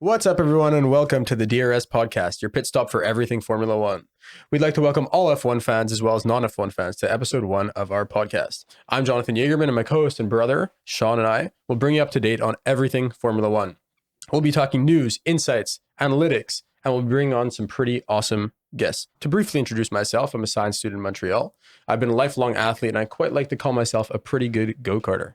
What's up, everyone, and welcome to the DRS Podcast, your pit stop for everything Formula One. We'd like to welcome all F1 fans as well as non-F1 fans to episode 1 of our podcast. I'm Jonathan Yeagerman, and my co-host and brother, Sean, and I will bring you up to date on everything Formula One. We'll be talking news, insights, analytics, and we'll bring on some pretty awesome guests. To briefly introduce myself, I'm a science student in Montreal. I've been a lifelong athlete, and I quite like to call myself a pretty good go-karter.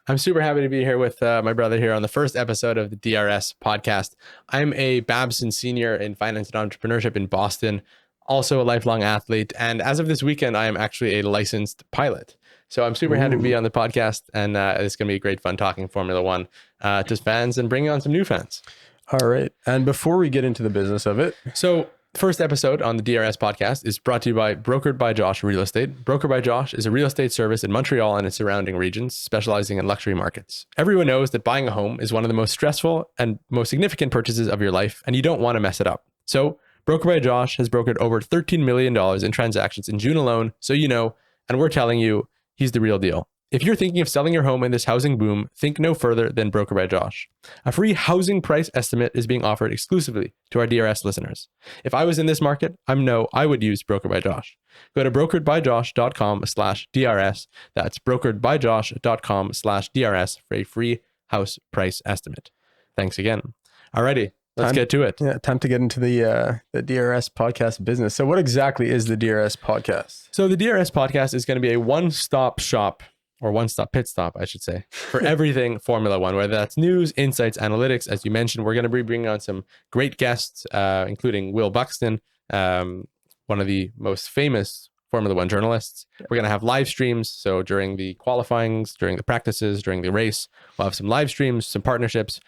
I'm super happy to be here with my brother here on the first episode of the DRS podcast. I'm a Babson senior in finance and entrepreneurship in Boston, also a lifelong athlete. And as of this weekend, I am actually a licensed pilot. So I'm super happy to be on the podcast, and it's going to be great fun talking Formula One to fans and bringing on some new fans. All right. And before we get into the business of it, so first episode on the DRS podcast is brought to you by Brokered by Josh Real Estate. Brokered by Josh is a real estate service in Montreal and its surrounding regions, specializing in luxury markets. Everyone knows that buying a home is one of the most stressful and most significant purchases of your life, and you don't want to mess it up. So Brokered by Josh has brokered over $13 million in transactions in June alone, so you know, and we're telling you, he's the real deal. If you're thinking of selling your home in this housing boom, think no further than Brokered by Josh. A free housing price estimate is being offered exclusively to our DRS listeners. If I was in this market, I would use Brokered by Josh. Go to brokeredbyjosh.com/DRS. That's brokeredbyjosh.com/DRS for a free house price estimate. Thanks again. Alrighty, let's get to it. Yeah, time to get into the DRS podcast business. So what exactly is the DRS podcast? So the DRS podcast is going to be a one-stop shop, or one-stop pit stop, I should say, for everything Formula One, whether that's news, insights, analytics. As you mentioned, we're going to be bringing on some great guests, including Buxton, one of the most famous Formula One journalists. We're going to have live streams. So during the qualifyings, during the practices, during the race, we'll have some live streams, some partnerships,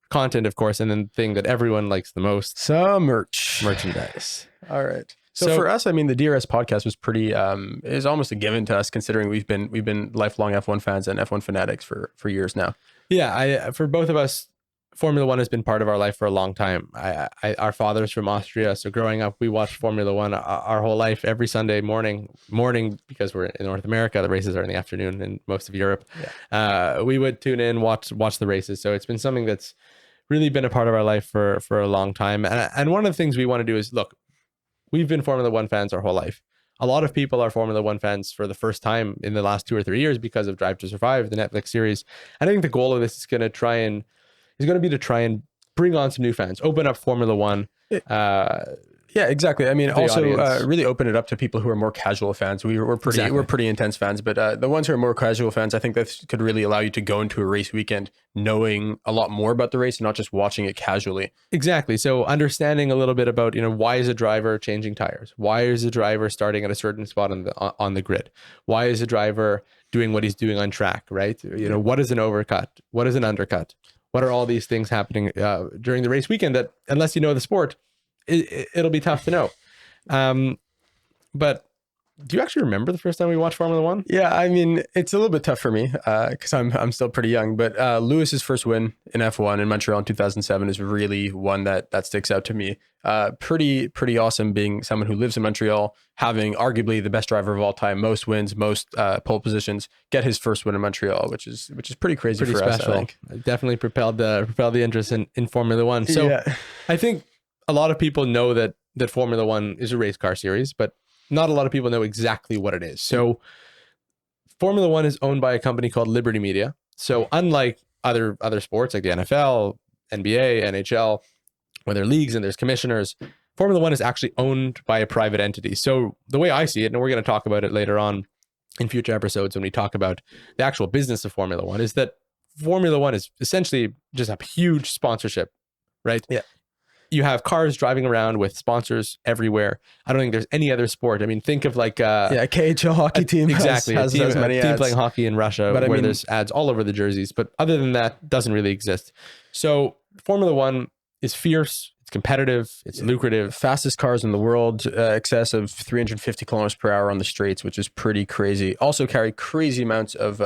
content, of course, and then the thing that everyone likes the most, some merchandise. All right. So for us, I mean, the DRS podcast was pretty, is almost a given to us, considering we've been lifelong F1 fans and F1 fanatics for years now. Yeah, for both of us, Formula One has been part of our life for a long time. Our father's from Austria, so growing up, we watched Formula One our whole life, every Sunday morning, because we're in North America, the races are in the afternoon in most of Europe. Yeah. We would tune in, watch the races. So it's been something that's really been a part of our life for a long time. And one of the things we want to do is, look, we've been Formula One fans our whole life. A lot of people are Formula One fans for the first time in the last 2 or 3 years because of Drive to Survive, the Netflix series. And I think the goal of this is going to be to try and bring on some new fans, open up Formula One. Yeah, exactly. I mean, also really open it up to people who are more casual fans. We're pretty intense fans, but the ones who are more casual fans, I think that could really allow you to go into a race weekend knowing a lot more about the race and not just watching it casually. Exactly. So understanding a little bit about, why is a driver changing tires? Why is a driver starting at a certain spot on the grid? Why is a driver doing what he's doing on track, right? What is an overcut? What is an undercut? What are all these things happening during the race weekend that, unless you know the sport, it'll be tough to know. But do you actually remember the first time we watched Formula One? Yeah, I mean, it's a little bit tough for me because I'm still pretty young. But Lewis's first win in F1 in Montreal in 2007 is really one that sticks out to me. Pretty awesome, being someone who lives in Montreal, having arguably the best driver of all time, most wins, most pole positions, get his first win in Montreal, which is pretty crazy for special. us, I think. It definitely propelled the interest in Formula One. So yeah. I think a lot of people know that Formula One is a race car series, but not a lot of people know exactly what it is. So Formula One is owned by a company called Liberty Media. So unlike other sports like the NFL, NBA, NHL, where there are leagues and there's commissioners, Formula One is actually owned by a private entity. So the way I see it, and we're going to talk about it later on in future episodes when we talk about the actual business of Formula One, is that Formula One is essentially just a huge sponsorship, right? Yeah. You have cars driving around with sponsors everywhere. I don't think there's any other sport. I mean, think of like KHL hockey team exactly has many team ads. Playing hockey in Russia, but where there's ads all over the jerseys. But other than that, doesn't really exist. So Formula One is fierce. It's competitive. It's lucrative. Fastest cars in the world, excess of 350 kilometers per hour on the straights, which is pretty crazy. Also carry crazy amounts of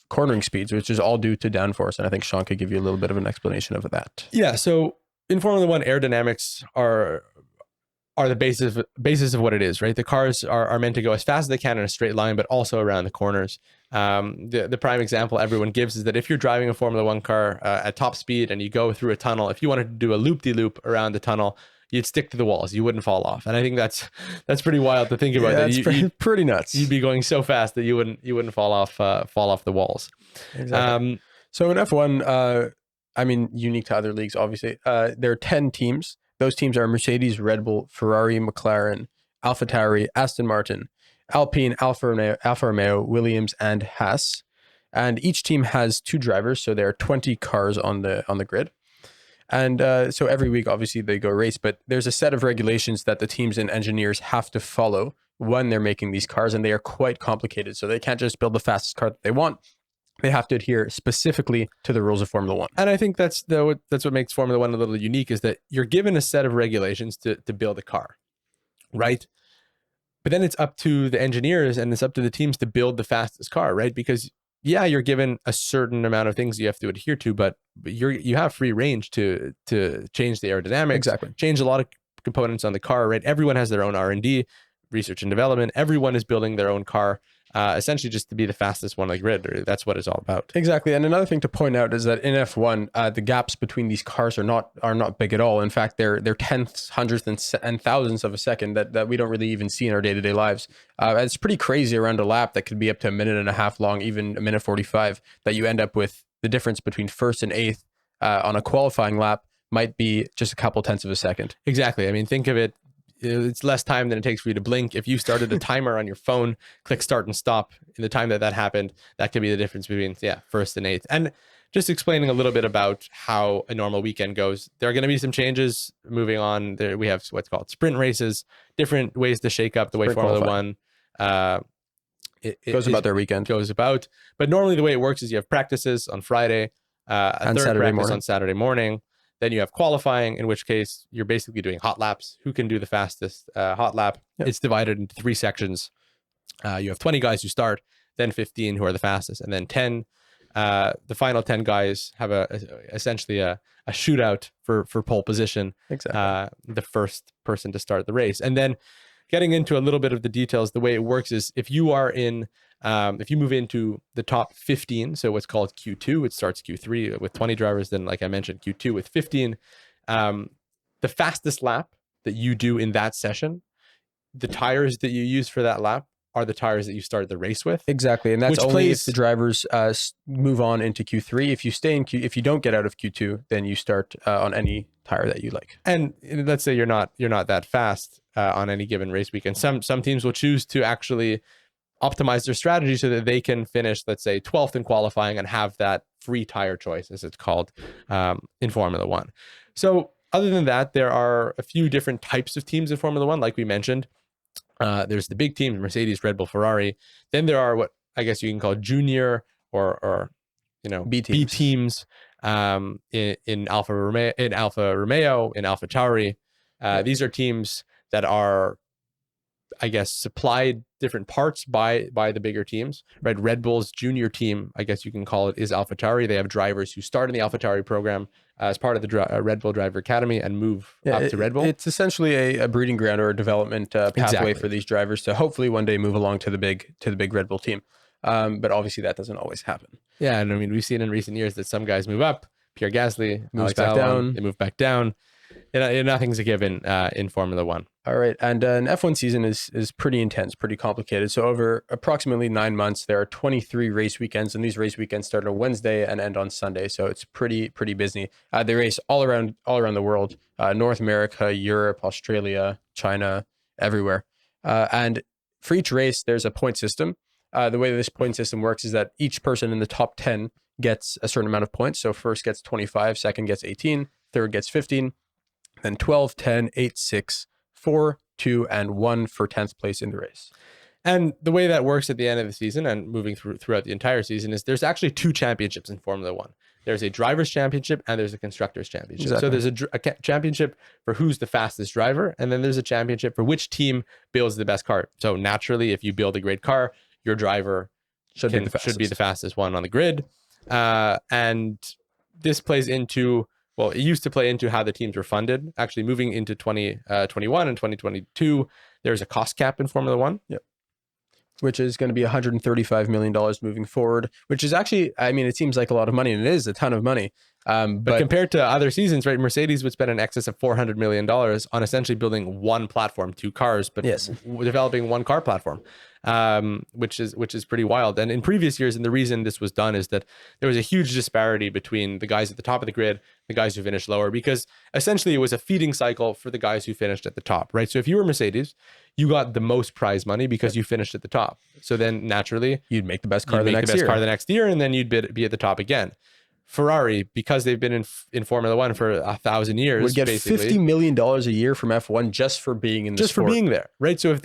cornering speeds, which is all due to downforce. And I think Sean could give you a little bit of an explanation of that. Yeah. So in Formula One, aerodynamics are the basis of what it is, right? The cars are meant to go as fast as they can in a straight line, but also around the corners. The prime example everyone gives is that if you're driving a Formula One car at top speed and you go through a tunnel, if you wanted to do a loop-de-loop around the tunnel, you'd stick to the walls. You wouldn't fall off. And I think that's pretty wild to think about. Yeah, that's pretty nuts. You'd be going so fast that you wouldn't fall off the walls. Exactly. So in F1, I mean, unique to other leagues, obviously, there are 10 teams. Those teams are Mercedes, Red Bull, Ferrari, McLaren, AlphaTauri, Aston Martin, Alpine, Alfa Romeo, Williams, and Haas. And each team has 2 drivers, so there are 20 cars on the grid. And so every week, obviously, they go race, but there's a set of regulations that the teams and engineers have to follow when they're making these cars, and they are quite complicated. So they can't just build the fastest car that they want. They have to adhere specifically to the rules of Formula One. And I think that's what makes Formula One a little unique, is that you're given a set of regulations to build a car, right? But then it's up to the engineers and it's up to the teams to build the fastest car, right? Because yeah, you're given a certain amount of things you have to adhere to, but you have free range to change the aerodynamics, Exactly. change a lot of components on the car, right? Everyone has their own R&D, research and development. Everyone is building their own car, essentially just to be the fastest one on the grid. That's what it's all about. Exactly. And another thing to point out is that in F1, the gaps between these cars are not big at all. In fact, they're tenths, hundredths, and thousandths of a second that we don't really even see in our day-to-day lives. It's pretty crazy around a lap that could be up to a minute and a half long, even a minute 45, that you end up with the difference between first and eighth on a qualifying lap might be just a couple tenths of a second. Exactly. I mean, think of it. It's less time than it takes for you to blink. If you started a timer on your phone, click start and stop in the time that happened, that could be the difference between first and eighth. And just explaining a little bit about how a normal weekend goes. There are going to be some changes moving on. There we have what's called sprint races, different ways to shake up the way Formula One goes about their weekend. But normally the way it works is you have practices on Friday, a third practice on Saturday morning. Then you have qualifying, in which case you're basically doing hot laps. Who can do the fastest hot lap? Yep. It's divided into 3 sections. You have 20 guys who start, then 15 who are the fastest, and then 10. The final 10 guys have essentially a shootout for pole position. Exactly. The first person to start the race. And then getting into a little bit of the details, the way it works is if you move into the top 15, so what's called Q2, it starts Q3 with 20 drivers, then like I mentioned, Q2 with 15. The fastest lap that you do in that session, the tires that you use for that lap are the tires that you started the race with. Exactly, and that's only if the drivers move on into Q3. If you stay in if you don't get out of Q2, then you start on any tire that you like. And let's say you're not that fast on any given race weekend. Some teams will choose to actually optimize their strategy so that they can finish, let's say, 12th in qualifying and have that free tire choice, as it's called in Formula One. So other than that, there are a few different types of teams in Formula One, like we mentioned. There's the big teams, Mercedes, Red Bull, Ferrari. Then there are what I guess you can call junior or B teams in Alfa Romeo, in AlphaTauri. These are teams that are, I guess, supplied different parts by the bigger teams, right? Red Bull's junior team, I guess you can call it, is AlphaTauri. They have drivers who start in the AlphaTauri program as part of the Red Bull Driver Academy and move up to Red Bull. It's essentially a breeding ground or a development pathway for these drivers to hopefully one day move along to the big Red Bull team. But obviously that doesn't always happen. Yeah, and I mean, we've seen in recent years that some guys move up. Pierre Gasly moves back down. They move back down. Nothing's a given in Formula One. All right. And an F1 season is pretty intense, pretty complicated. So over approximately 9 months, there are 23 race weekends, and these race weekends start on Wednesday and end on Sunday. So it's pretty busy. They race all around the world, North America, Europe, Australia, China, everywhere. And for each race, there's a point system. The way this point system works is that each person in the top 10 gets a certain amount of points. So first gets 25, second gets 18, third gets 15, then 12, 10, 8, 6, 4, 2, and 1 for 10th place in the race. And the way that works at the end of the season and moving throughout the entire season is there's actually 2 championships in Formula One. There's a driver's championship and there's a constructor's championship. Exactly. So there's a championship for who's the fastest driver, and then there's a championship for which team builds the best car. So naturally, if you build a great car, your driver should be the fastest one on the grid. And this plays into, well, it used to play into how the teams were funded. Actually, moving into 2021 and 2022, there's a cost cap in Formula One. Yep. which is going to be $135 million moving forward, which is actually, I mean, it seems like a lot of money, and it is a ton of money. But compared to other seasons, right, Mercedes would spend in excess of $400 million on essentially building one platform, two cars, but developing one car platform, which is pretty wild. And in previous years, and the reason this was done is that there was a huge disparity between the guys at the top of the grid, the guys who finished lower, because essentially it was a feeding cycle for the guys who finished at the top, right? So if you were Mercedes, you got the most prize money because you finished at the top. So then naturally, you'd make the best car the next year, and then you'd be at the top again. Ferrari, because they've been in Formula One for 1,000 years, would get $50 million a year from F1 just for being in the sport. For being there, right? So if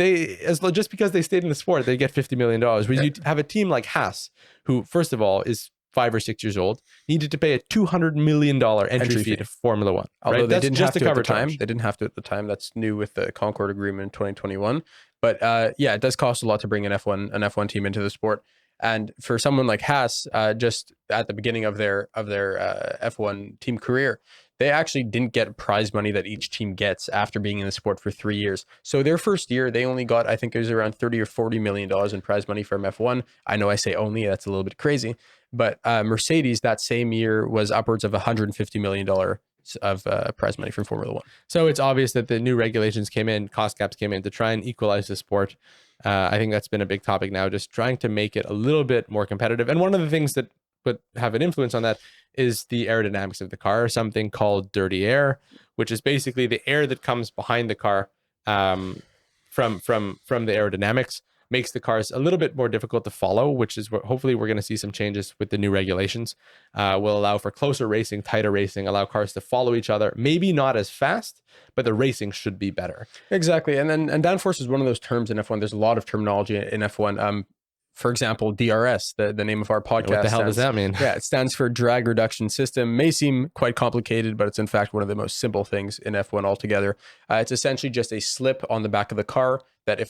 just because they stayed in the sport, they get $50 million. Whereas you have a team like Haas, who first of all is 5 or 6 years old, needed to pay a $200 million entry fee to Formula One. Although right? they didn't have to at the time. They didn't have to at the time. That's new with the Concord Agreement in 2021. But it does cost a lot to bring an F1 team into the sport. And for someone like Haas, just at the beginning of their F1 team career, they actually didn't get prize money that each team gets after being in the sport for 3 years. So their first year, they only got, I think it was around $30 or $40 million in prize money from F1. I know I say only, that's a little bit crazy. But Mercedes that same year was upwards of $150 million of prize money from Formula One. So it's obvious that the new regulations came in, cost caps came in to try and equalize the sport. I think that's been a big topic now, just trying to make it a little bit more competitive. And one of the things that would have an influence on that is the aerodynamics of the car, something called dirty air, which is basically the air that comes behind the car from the aerodynamics, makes the cars a little bit more difficult to follow, which is what hopefully we're going to see some changes with the new regulations. Will allow for closer racing, tighter racing, allow cars to follow each other, maybe not as fast, but the racing should be better. Exactly. And downforce is one of those terms in F1. There's a lot of terminology in F1. For example, DRS, the name of our podcast. What the hell does that mean? Yeah, it stands for drag reduction system. May seem quite complicated, but it's in fact one of the most simple things in F1 altogether. It's essentially just a slip on the back of the car that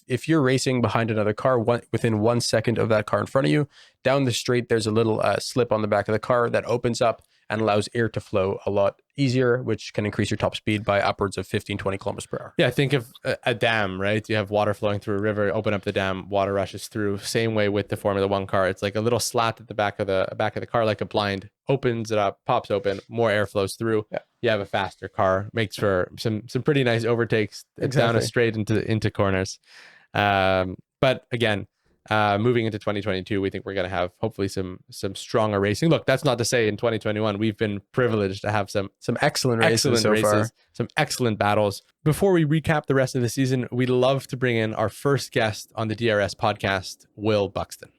if you're racing behind another car within 1 second of that car in front of you, down the straight, there's a little slip on the back of the car that opens up and allows air to flow a lot easier, which can increase your top speed by upwards of 15, 20 kilometers per hour. Yeah, think of a dam, right? You have water flowing through a river, open up the dam, water rushes through. Same way with the Formula One car. It's like a little slat at the back of the car, like a blind, opens it up, pops open, more air flows through. Yeah. You have a faster car, makes for some pretty nice overtakes down a straight into corners. But again, moving into 2022, we think we're going to have hopefully some stronger racing. Look, that's not to say in 2021 we've been privileged to have some excellent races so far. Some excellent battles. Before we recap the rest of the season, we'd love to bring in our first guest on the DRS podcast, Will Buxton.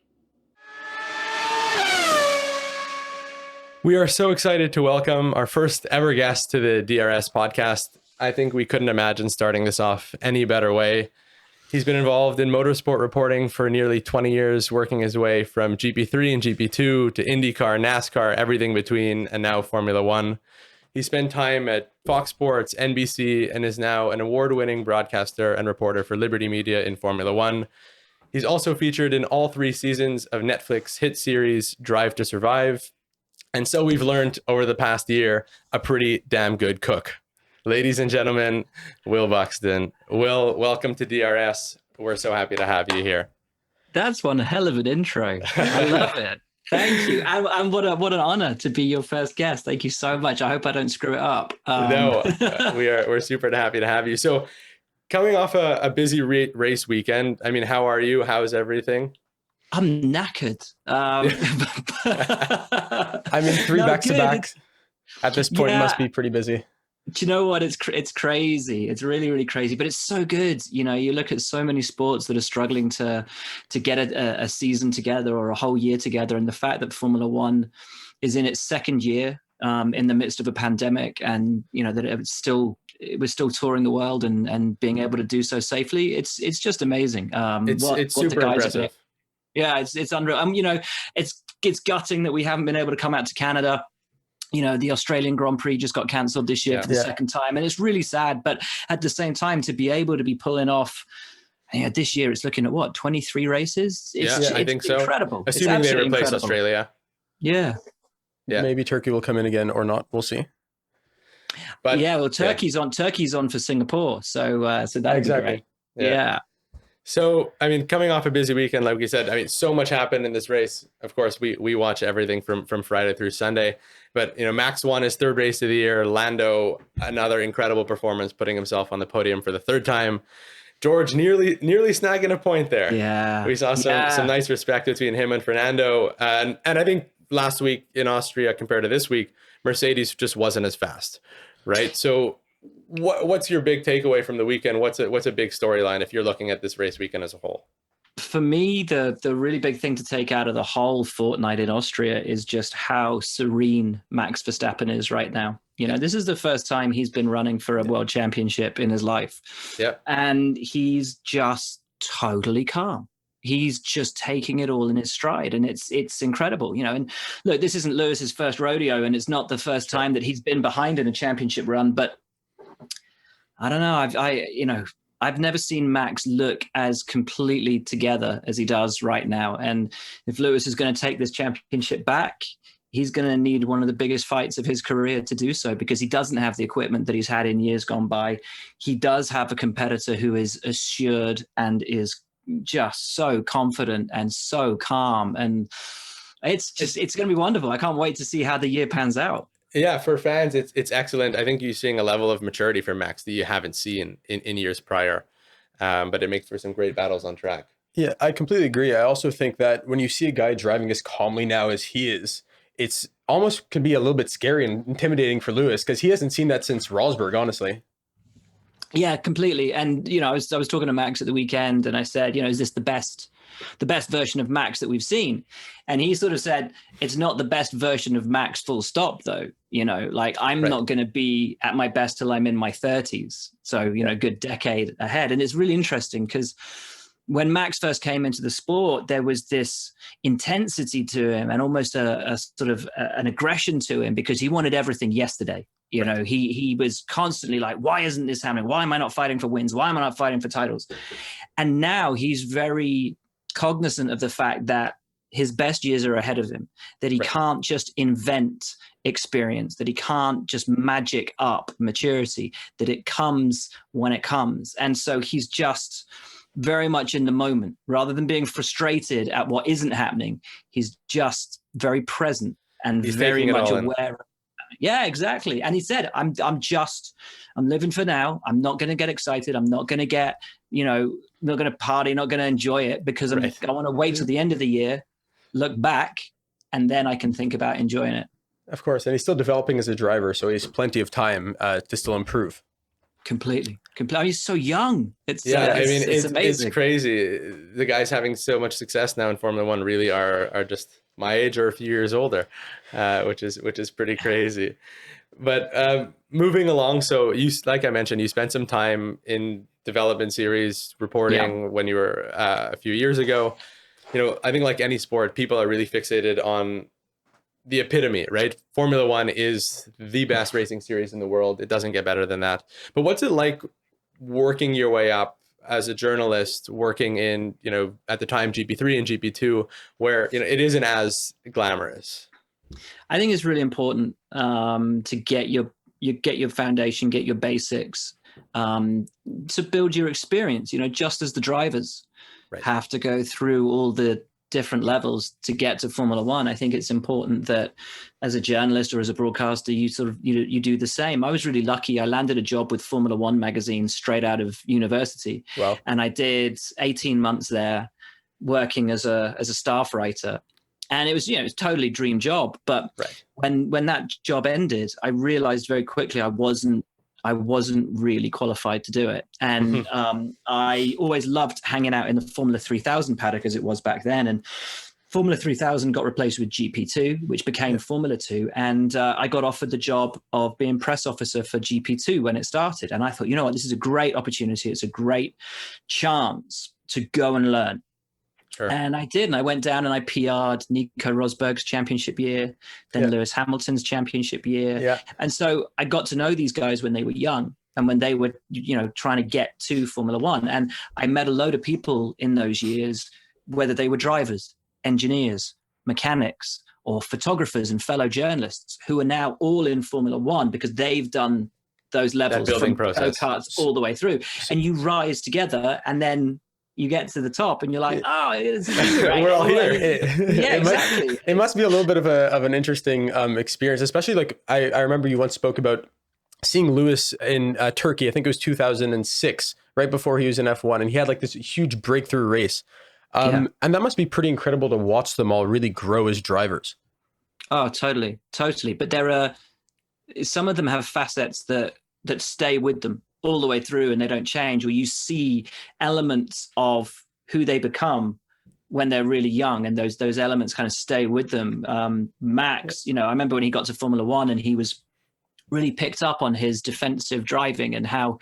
We are so excited to welcome our first ever guest to the DRS podcast. I think we couldn't imagine starting this off any better way. He's been involved in motorsport reporting for nearly 20 years, working his way from GP3 and GP2 to IndyCar, NASCAR, everything between, and now Formula One. He spent time at Fox Sports, NBC, and is now an award-winning broadcaster and reporter for Liberty Media in Formula One. He's also featured in all 3 seasons of Netflix hit series Drive to Survive. And so we've learned over the past year, a pretty damn good cook. Ladies and gentlemen, Will Buxton. Will, welcome to DRS. We're so happy to have you here. That's one hell of an intro. I love it. Thank you. And what an honor to be your first guest. Thank you so much. I hope I don't screw it up. No, we're super happy to have you. So coming off a busy race weekend, I mean, how are you? How's everything? I'm knackered. I mean, 3 back-to-backs at this point must be pretty busy. Do you know what? It's crazy. It's really, really crazy, but it's so good. You know, you look at so many sports that are struggling to get a season together or a whole year together. And the fact that Formula One is in its 2nd year in the midst of a pandemic, and, you know, that it was still touring the world and being able to do so safely. It's just amazing. It's super impressive. Yeah, it's unreal. You know, it's gutting that we haven't been able to come out to Canada. You know, the Australian Grand Prix just got cancelled this year for the 2nd time, and it's really sad. But at the same time, to be able to be pulling off, this year it's looking at 23 races. I think so. Incredible. Assuming they replace Australia. Yeah. Maybe Turkey will come in again or not. We'll see. But Turkey's on for Singapore, so that exactly. Yeah. So, I mean, coming off a busy weekend, like we said, I mean, so much happened in this race. Of course, we watch everything from Friday through Sunday. But, Max won his third race of the year. Lando, another incredible performance, putting himself on the podium for the third time. George nearly snagging a point there. Yeah. We saw some nice respect between him and Fernando. And I think last week in Austria compared to this week, Mercedes just wasn't as fast, right? So what's your big takeaway from the weekend? What's a big storyline if you're looking at this race weekend as a whole? For me, the really big thing to take out of the whole fortnight in Austria is just how serene Max Verstappen is right now. This is the first time he's been running for a world championship in his life. Yeah. And he's just totally calm. He's just taking it all in his stride, and it's incredible, and look, this isn't Lewis's first rodeo, and it's not the first time that he's been behind in a championship run, but I don't know. I've never seen Max look as completely together as he does right now. And if Lewis is going to take this championship back, he's going to need one of the biggest fights of his career to do so, because he doesn't have the equipment that he's had in years gone by. He does have a competitor who is assured and is just so confident and so calm. And it's going to be wonderful. I can't wait to see how the year pans out. Yeah, for fans, it's excellent. I think you're seeing a level of maturity from Max that you haven't seen in years prior, but it makes for some great battles on track. Yeah, I completely agree. I also think that when you see a guy driving as calmly now as he is, it's almost can be a little bit scary and intimidating for Lewis, because he hasn't seen that since Rosberg, honestly. Yeah, completely. And, I was talking to Max at the weekend, and I said, is this the best version of Max that we've seen? And he sort of said, it's not the best version of Max full stop, though. I'm not going to be at my best till I'm in my 30s. So, good decade ahead. And it's really interesting because when Max first came into the sport, there was this intensity to him and almost a sort of an aggression to him, because he wanted everything yesterday. He was constantly like, why isn't this happening? Why am I not fighting for wins? Why am I not fighting for titles? And now he's very cognizant of the fact that his best years are ahead of him, that he can't just invent experience, that he can't just magic up maturity, that it comes when it comes. And so he's just very much in the moment, rather than being frustrated at what isn't happening. He's just very present and he's very much aware. Yeah, exactly. And he said, I'm living for now. I'm not going to get excited. I'm not going to get, not going to party, not going to enjoy it, because I want to wait till the end of the year, look back, and then I can think about enjoying it. Of course. And he's still developing as a driver, so he has plenty of time to still improve. Completely. I mean, he's so young. It's amazing. It's crazy. The guys having so much success now in Formula One really are just my age or a few years older, which is pretty crazy. But moving along, so like I mentioned, you spent some time in development series reporting when you were a few years ago. I think like any sport, people are really fixated on the epitome, right? Formula One is the best racing series in the world. It doesn't get better than that. But what's it like working your way up as a journalist, working in, at the time GP3 and GP2, where, it isn't as glamorous? I think it's really important to get your foundation, get your basics, to build your experience, just as the drivers have to go through all the different levels to get to Formula One. I think it's important that as a journalist or as a broadcaster, you do the same. I was really lucky. I landed a job with Formula One magazine straight out of university. Wow. And I did 18 months there working as a staff writer. And it was, it's totally dream job. But when that job ended, I realized very quickly I wasn't really qualified to do it. And I always loved hanging out in the Formula 3000 paddock, as it was back then. And Formula 3000 got replaced with GP2, which became Formula 2. And I got offered the job of being press officer for GP2 when it started. And I thought, this is a great opportunity. It's a great chance to go and learn. Sure. And I did. And I went down and I PR'd Nico Rosberg's championship year, then Lewis Hamilton's championship year. Yeah. And so I got to know these guys when they were young and when they were, trying to get to Formula One. And I met a load of people in those years, whether they were drivers, engineers, mechanics, or photographers and fellow journalists who are now all in Formula One because they've done those levels from go-karts all the way through. And you rise together, and then you get to the top and you're like, oh, this is great. We're all here. Exactly. It must be a little bit of an interesting experience, especially like I remember you once spoke about seeing Lewis in Turkey. I think it was 2006, right before he was in F1, and he had like this huge breakthrough race. And that must be pretty incredible to watch them all really grow as drivers. Oh, totally. But there are some of them have facets that stay with them all the way through and they don't change, or you see elements of who they become when they're really young, and those elements kind of stay with them. Max, I remember when he got to Formula One and he was really picked up on his defensive driving and how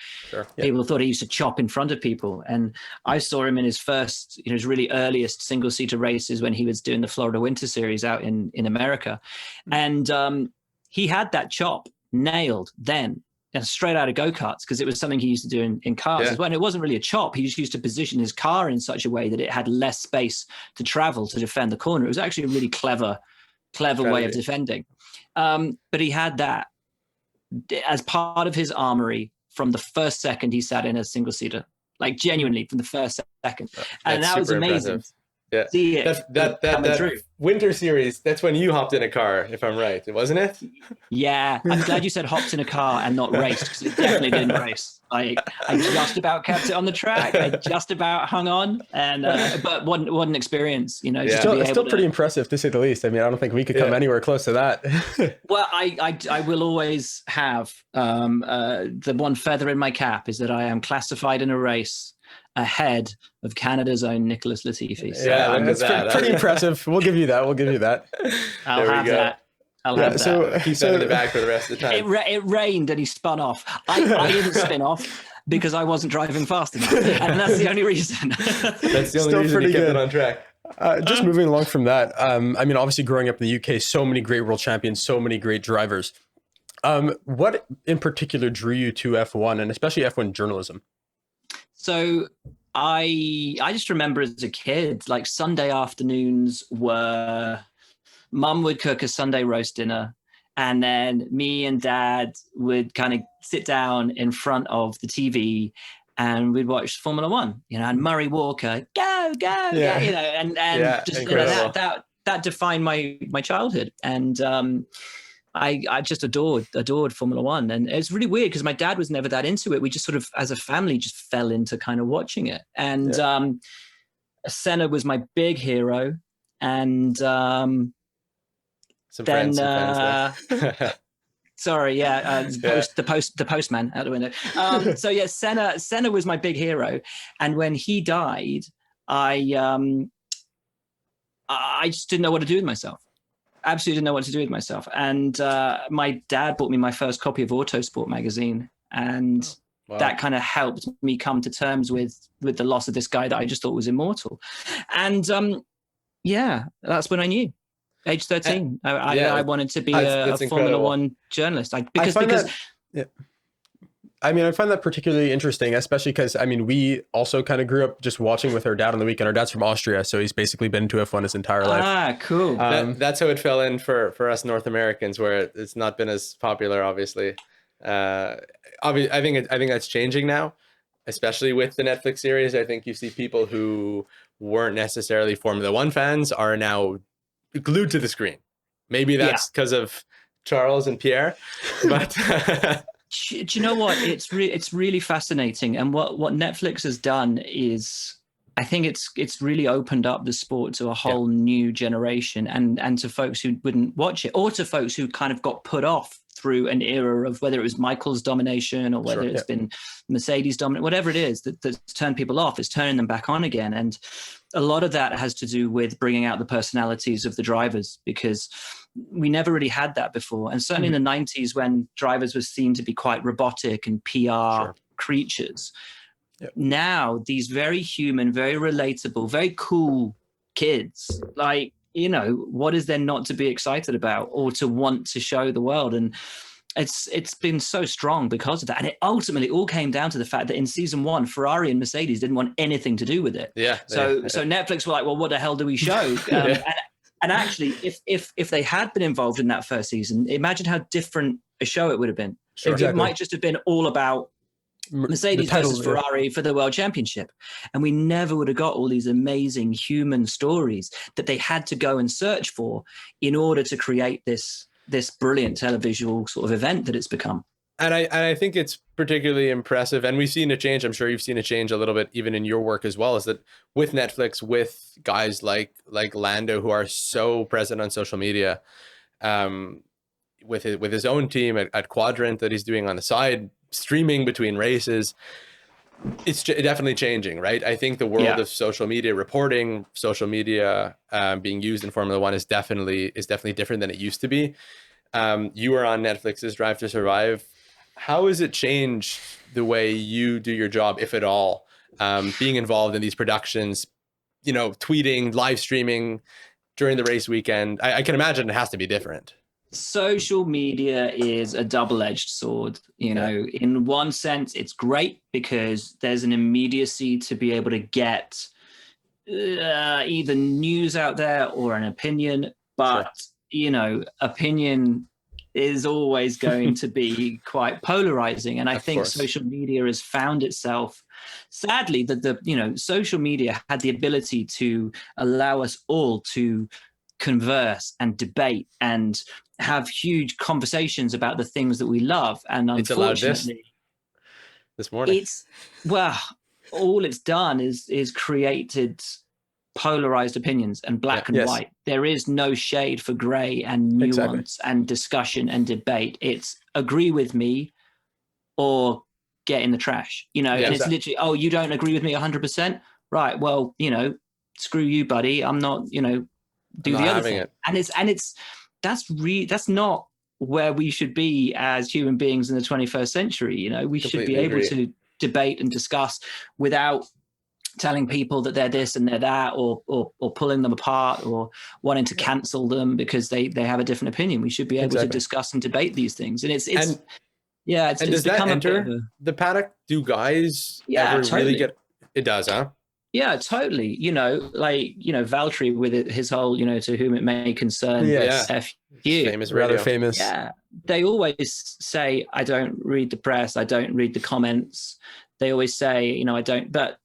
people thought he used to chop in front of people. And I saw him in his first, his really earliest single-seater races when he was doing the Florida Winter Series out in America. And he had that chop nailed then, straight out of go-karts, because it was something he used to do in cars as well. And it wasn't really a chop. He just used to position his car in such a way that it had less space to travel to defend the corner. It was actually a really clever way of defending. But he had that as part of his armory from the first second he sat in a single-seater, like genuinely from the first second. And that was amazing. Impressive. Yeah, see it that Winter Series. That's when you hopped in a car, if I'm right, wasn't it? Yeah, I'm glad you said hopped in a car and not raced, because it definitely didn't race. I just about kept it on the track. I just about hung on, and but what an experience, Still pretty impressive to say the least. I mean, I don't think we could come anywhere close to that. Well, I will always have the one feather in my cap is that I am classified in a race ahead of Canada's own Nicholas Latifi. So that's pretty impressive. We'll give you that. I'll have that. So keep that in the back for the rest of the time. It rained and he spun off. I didn't spin off because I wasn't driving fast enough, and that's the only reason. That's the only reason you kept it on track. Just moving along from that, I mean, obviously growing up in the UK, so many great world champions, so many great drivers. What in particular drew you to F1 and especially F1 journalism? So I just remember as a kid, like Sunday afternoons were, Mum would cook a Sunday roast dinner, and then me and Dad would kind of sit down in front of the TV and we'd watch Formula One, and Murray Walker, go, and just that defined my childhood. And I just adored Formula One. And it's really weird because my dad was never that into it. We just sort of, as a family, just fell into kind of watching it. And Senna was my big hero. And some fans. Sorry, the postman out the window. So yeah, Senna was my big hero. And when he died, I just didn't know what to do with myself. Absolutely didn't know what to do with myself. And my dad bought me my first copy of Autosport magazine, and that kind of helped me come to terms with the loss of this guy that I just thought was immortal. And that's when I knew. Age 13, I wanted to be a Formula One journalist. I find that particularly interesting, especially because, we also kind of grew up just watching with our dad on the weekend. Our dad's from Austria, so he's basically been to F1 his entire life. Ah, cool. That's how it fell in for us North Americans, where it's not been as popular, obviously. I think that's changing now, especially with the Netflix series. I think you see people who weren't necessarily Formula One fans are now glued to the screen. Maybe that's because of Charles and Pierre, but... Do you know what? It's really fascinating, and what Netflix has done is, I think it's really opened up the sport to a whole new generation, and to folks who wouldn't watch it, or to folks who kind of got put off through an era of whether it was Michael's domination or whether it's been Mercedes dominant, whatever it is that's turned people off, is turning them back on again. And a lot of that has to do with bringing out the personalities of the drivers, because we never really had that before. And certainly in the 90s, when drivers were seen to be quite robotic and PR creatures, now these very human, very relatable, very cool kids, like, what is there not to be excited about or to want to show the world? And it's been so strong because of that. And it ultimately all came down to the fact that in season 1, Ferrari and Mercedes didn't want anything to do with it. So Netflix were like, well, what the hell do we show? And actually, if they had been involved in that first season, imagine how different a show it would have been. It might just have been all about Mercedes versus Ferrari for the world championship. And we never would have got all these amazing human stories that they had to go and search for in order to create this brilliant televisual sort of event that it's become. And I think it's particularly impressive, and we've seen a change. I'm sure you've seen a change a little bit even in your work as well, is that with Netflix, with guys like Lando, who are so present on social media, with his own team at Quadrant that he's doing on the side, streaming between races, it's definitely changing, right? I think the world of social media reporting, social media being used in Formula One is definitely different than it used to be. You were on Netflix's Drive to Survive. How has it changed the way you do your job, if at all, being involved in these productions, tweeting, live streaming during the race weekend? I can imagine it has to be different. Social media is a double-edged sword. In one sense, it's great because there's an immediacy to be able to get either news out there or an opinion, but opinion is always going to be quite polarizing. And I think social media has found itself, sadly, that the social media had the ability to allow us all to converse and debate and have huge conversations about the things that we love. And unfortunately, this morning, all it's done is created polarized opinions and black and white. There is no shade for gray and nuance and discussion and debate. It's agree with me or get in the trash, and it's literally, oh, you don't agree with me 100%. Right. Well, screw you, buddy. I'm not, do the other thing. And that's not where we should be as human beings in the 21st century. We should be able to debate and discuss without telling people that they're this and they're that, or pulling them apart, or wanting to cancel them because they have a different opinion. We should be able to discuss and debate these things. And it's does that enter the paddock? Do guys ever really get it? Does, huh? Yeah, totally. Valtteri with his whole, to whom it may concern. F you. Famous, rather famous. Yeah. They always say, I don't read the press. I don't read the comments. They always say, I don't, but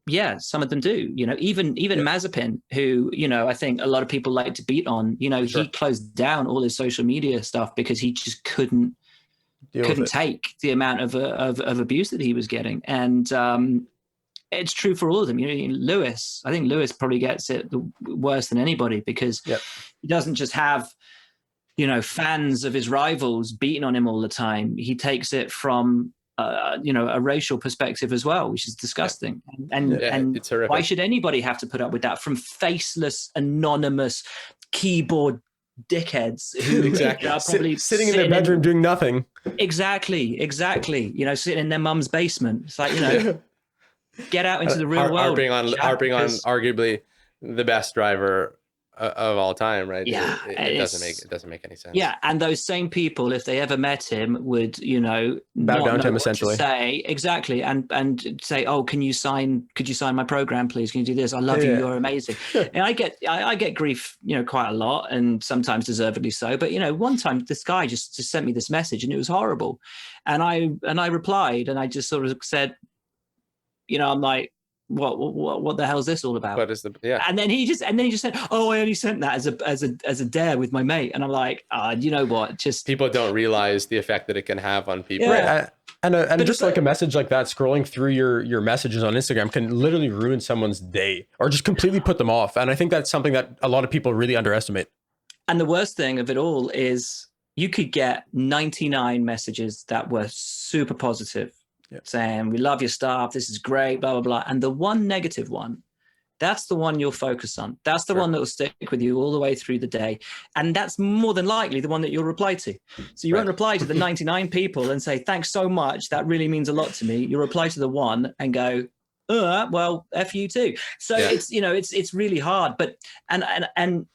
yeah, some of them do, even Mazepin, who, I think a lot of people like to beat on, he closed down all his social media stuff because he just couldn't take the amount of abuse that he was getting. And it's true for all of them. Lewis, I think Lewis probably gets it worse than anybody because he doesn't just have, fans of his rivals beating on him all the time. He takes it from a racial perspective as well, which is disgusting. And it's horrific. Why should anybody have to put up with that from faceless, anonymous keyboard dickheads who are probably sitting in their bedroom doing nothing? Exactly. Sitting in their mum's basement. It's like, get out into the real world. Harping on arguably the best driver of all time, right? Yeah, it doesn't make any sense. Yeah, and those same people, if they ever met him, would bow down to him essentially. Say exactly, and say, "Oh, could you sign my program, please? Can you do this? I love you. You're amazing." And I get grief, quite a lot, and sometimes deservedly so. But one time this guy just sent me this message, and it was horrible, and I replied, and I just sort of said, I'm like, what the hell is this all about? What is And then he just said, oh, I only sent that as a dare with my mate. And I'm like, you know what? Just people don't realize the effect that it can have on people. Yeah. And just like a message like that, scrolling through your messages on Instagram can literally ruin someone's day or just completely put them off. And I think that's something that a lot of people really underestimate. And the worst thing of it all is you could get 99 messages that were super positive. Saying, we love your stuff, this is great, blah, blah, blah. And the one negative one, that's the one you'll focus on. That's the one that will stick with you all the way through the day. And that's more than likely the one that you'll reply to. So you won't reply to the 99 people and say, thanks so much, that really means a lot to me. You'll reply to the one and go, well, F you too. So it's, it's really hard. But, the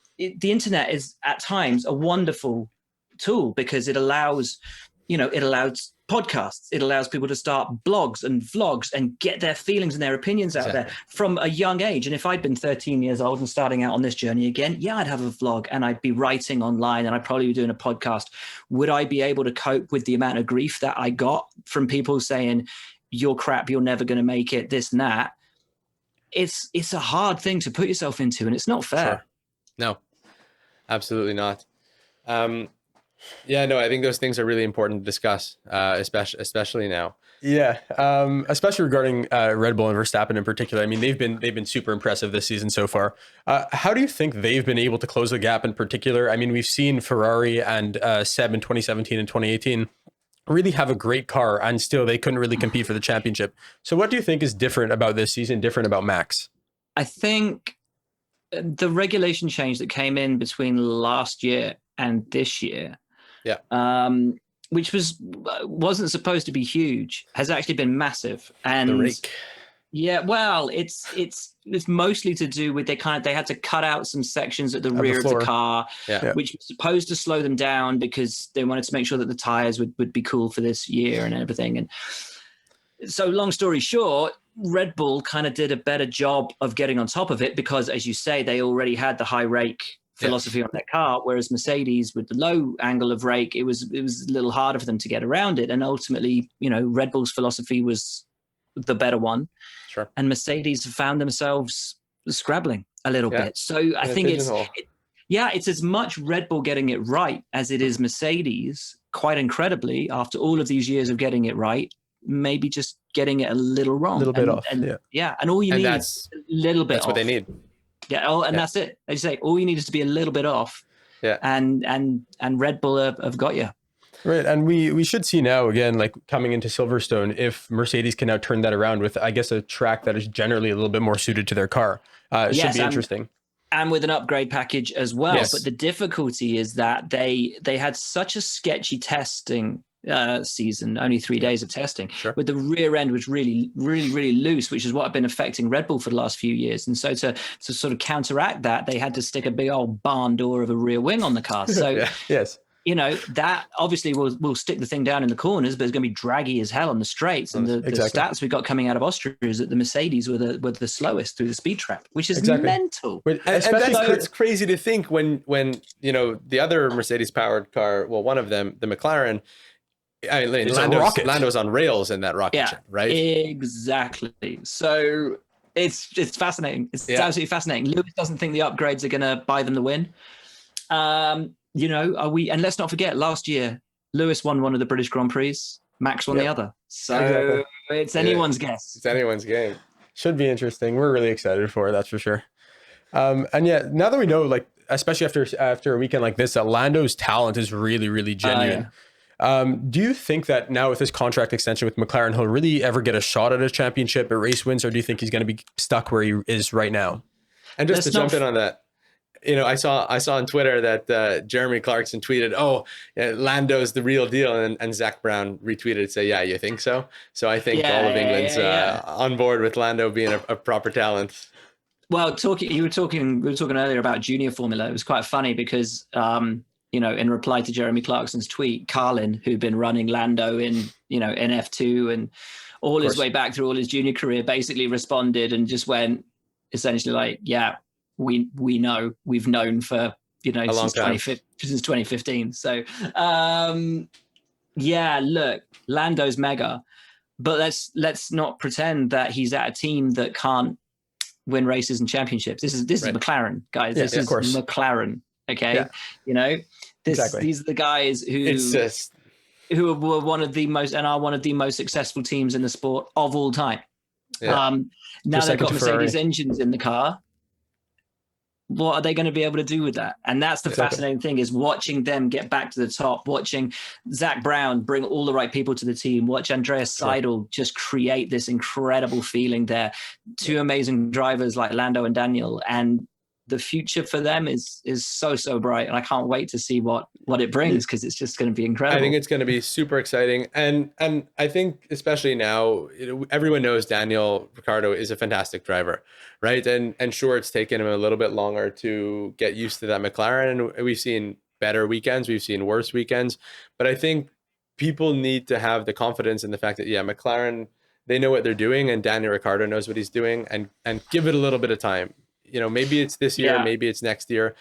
internet is at times a wonderful tool because it allows podcasts. It allows people to start blogs and vlogs and get their feelings and their opinions out there from a young age. And if I'd been 13 years old and starting out on this journey again, I'd have a vlog and I'd be writing online and I'd probably be doing a podcast. Would I be able to cope with the amount of grief that I got from people saying, you're crap, you're never going to make it, this and that. It's a hard thing to put yourself into, and it's not fair. Sure. No, absolutely not. Yeah, no, I think those things are really important to discuss, especially now. Yeah, especially regarding Red Bull and Verstappen in particular. I mean, they've been super impressive this season so far. How do you think they've been able to close the gap in particular? I mean, we've seen Ferrari and Seb in 2017 and 2018 really have a great car, and still they couldn't really compete for the championship. So what do you think is different about this season, different about Max? I think the regulation change that came in between last year and this year, which wasn't supposed to be huge, has actually been massive. And the rake. Yeah, well, it's mostly to do with they had to cut out some sections at the rear of the car, which was supposed to slow them down because they wanted to make sure that the tires would be cool for this year and everything. And so, long story short, Red Bull kind of did a better job of getting on top of it because, as you say, they already had the high rake philosophy on their car, whereas Mercedes, with the low angle of rake, it was a little harder for them to get around it. And ultimately, Red Bull's philosophy was the better one. Sure. And Mercedes found themselves scrabbling a little bit. So I think it's as much Red Bull getting it right as it is Mercedes, quite incredibly, after all of these years of getting it right, maybe just getting it a little wrong. A little bit off. And all you need is a little bit off. That's what they need. Yeah, that's it. As you say, all you need is to be a little bit off. Yeah. And Red Bull have got you. Right. And we should see now, again, like coming into Silverstone, if Mercedes can now turn that around with, I guess, a track that is generally a little bit more suited to their car. It should be interesting. And with an upgrade package as well. Yes. But the difficulty is that they had such a sketchy testing season, only 3 days of testing, with the rear end was really, really, really loose, which is what had been affecting Red Bull for the last few years. And so to sort of counteract that, they had to stick a big old barn door of a rear wing on the car. So yes. That obviously will stick the thing down in the corners, but it's going to be draggy as hell on the straights. And the stats we got coming out of Austria is that the Mercedes were the slowest through the speed trap, which is mental. And that's crazy to think when the other Mercedes powered car, well, one of them, the McLaren, Lando's on rails in that rocket ship, right? Exactly. So it's fascinating. It's absolutely fascinating. Lewis doesn't think the upgrades are going to buy them the win. And let's not forget, last year Lewis won one of the British Grand Prix, Max won the other. So it's anyone's guess. It's anyone's game. Should be interesting. We're really excited for it, that's for sure. Now that we know, like, especially after a weekend like this, that Lando's talent is really, really genuine. Do you think that now with his contract extension with McLaren, he'll really ever get a shot at a championship, at race wins, or do you think he's going to be stuck where he is right now? And just to jump in on that, I saw on Twitter that Jeremy Clarkson tweeted, Lando's the real deal. And Zach Brown retweeted and say, yeah, you think so? So I think all of England's on board with Lando being a proper talent. Well, we were talking earlier about junior formula. It was quite funny because, in reply to Jeremy Clarkson's tweet, Carlin, who'd been running Lando in F2 and all his way back through all his junior career, basically responded and just went essentially like, yeah, we know, we've known for since 2015. So look, Lando's mega, but let's not pretend that he's at a team that can't win races and championships. This is McLaren, guys. This is McLaren. Okay, these are the guys who were one of the most and are one of the most successful teams in the sport of all time. Now they've got Mercedes engines in the car. What are they going to be able to do with that? And that's the fascinating thing, is watching them get back to the top, watching Zach Brown bring all the right people to the team, watch Andreas Seidel just create this incredible feeling there. Two amazing drivers like Lando and Daniel, and the future for them is so bright, and I can't wait to see what it brings, because it's just going to be incredible. I think it's going to be super exciting, and I think especially now, everyone knows Daniel Ricciardo is a fantastic driver, right? And sure, it's taken him a little bit longer to get used to that McLaren, and we've seen better weekends, we've seen worse weekends, but I think people need to have the confidence in the fact that McLaren, they know what they're doing, and Daniel Ricciardo knows what he's doing, and give it a little bit of time. Maybe it's this year, maybe it's next year.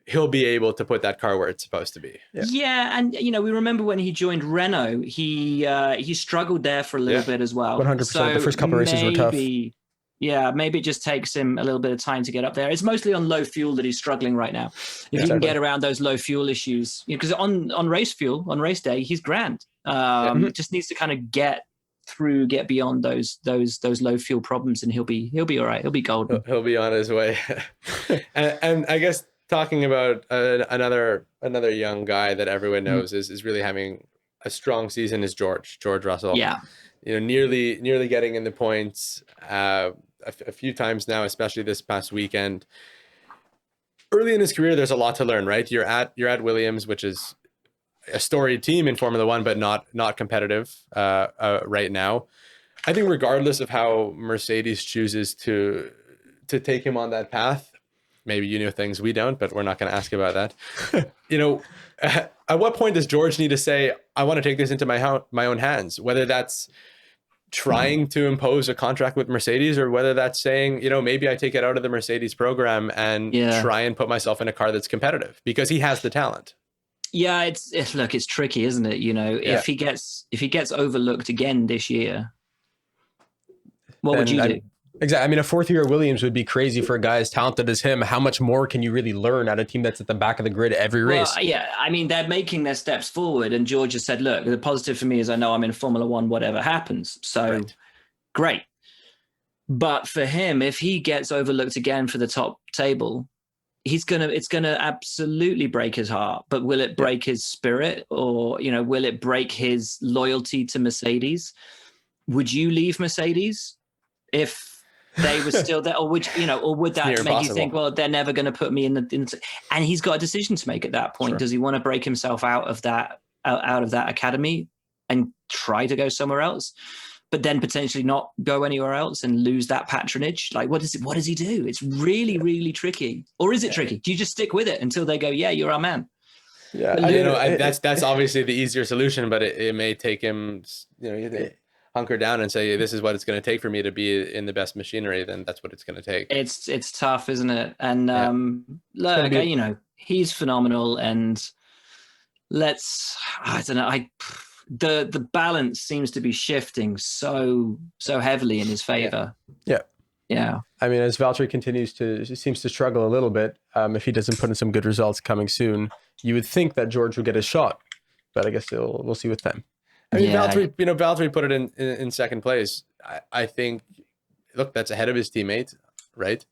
he'll be able to put that car where it's supposed to be. Yeah, and we remember when he joined Renault, he struggled there for a little bit as well. 100%. So the first couple of races were tough. Yeah, maybe it just takes him a little bit of time to get up there. It's mostly on low fuel that he's struggling right now. If he can get around those low fuel issues, because on race fuel, on race day, he's grand. Just needs to kind of get beyond those low fuel problems, and he'll be all right. He'll be golden. He'll be on his way. and I guess talking about another young guy that everyone knows is really having a strong season is George Russell. Yeah. Nearly getting in the points a few times now, especially this past weekend. Early in his career, there's a lot to learn, right? You're at Williams, which is a storied team in Formula One, but not competitive right now. I think regardless of how Mercedes chooses to take him on that path, maybe you know things we don't, but we're not going to ask about that. At what point does George need to say, I want to take this into my own hands, whether that's trying to impose a contract with Mercedes, or whether that's saying, maybe I take it out of the Mercedes program and try and put myself in a car that's competitive, because he has the talent. Yeah, it's tricky, isn't it? If he gets overlooked again this year, what would you do? Exactly. I mean, a fourth year at Williams would be crazy for a guy as talented as him. How much more can you really learn at a team that's at the back of the grid every race? Well, yeah, I mean, they're making their steps forward, and George has said, look, the positive for me is I know I'm in Formula One, whatever happens. So great. But for him, if he gets overlooked again for the top table, it's gonna absolutely break his heart. But will it break his spirit, or will it break his loyalty to Mercedes? Would you leave Mercedes if they were still there, or would that make you think, well, they're never going to put me in the and he's got a decision to make at that point. Sure. Does he want to break himself out of that academy and try to go somewhere else, but then potentially not go anywhere else and lose that patronage? Like, what does he do? It's really, really tricky. Or is it tricky? Do you just stick with it until they go, yeah, you're our man? Yeah, that's obviously the easier solution, but it may take him, hunker down and say, this is what it's going to take for me to be in the best machinery, then that's what it's going to take. It's tough, isn't it? And look, he's phenomenal, and I don't know, the balance seems to be shifting so heavily in his favor. Yeah. I mean, as Valtteri seems to struggle a little bit, if he doesn't put in some good results coming soon, you would think that George would get a shot, but I guess we'll see with them. I mean, Valtteri put it in second place. I think, look, that's ahead of his teammate, right?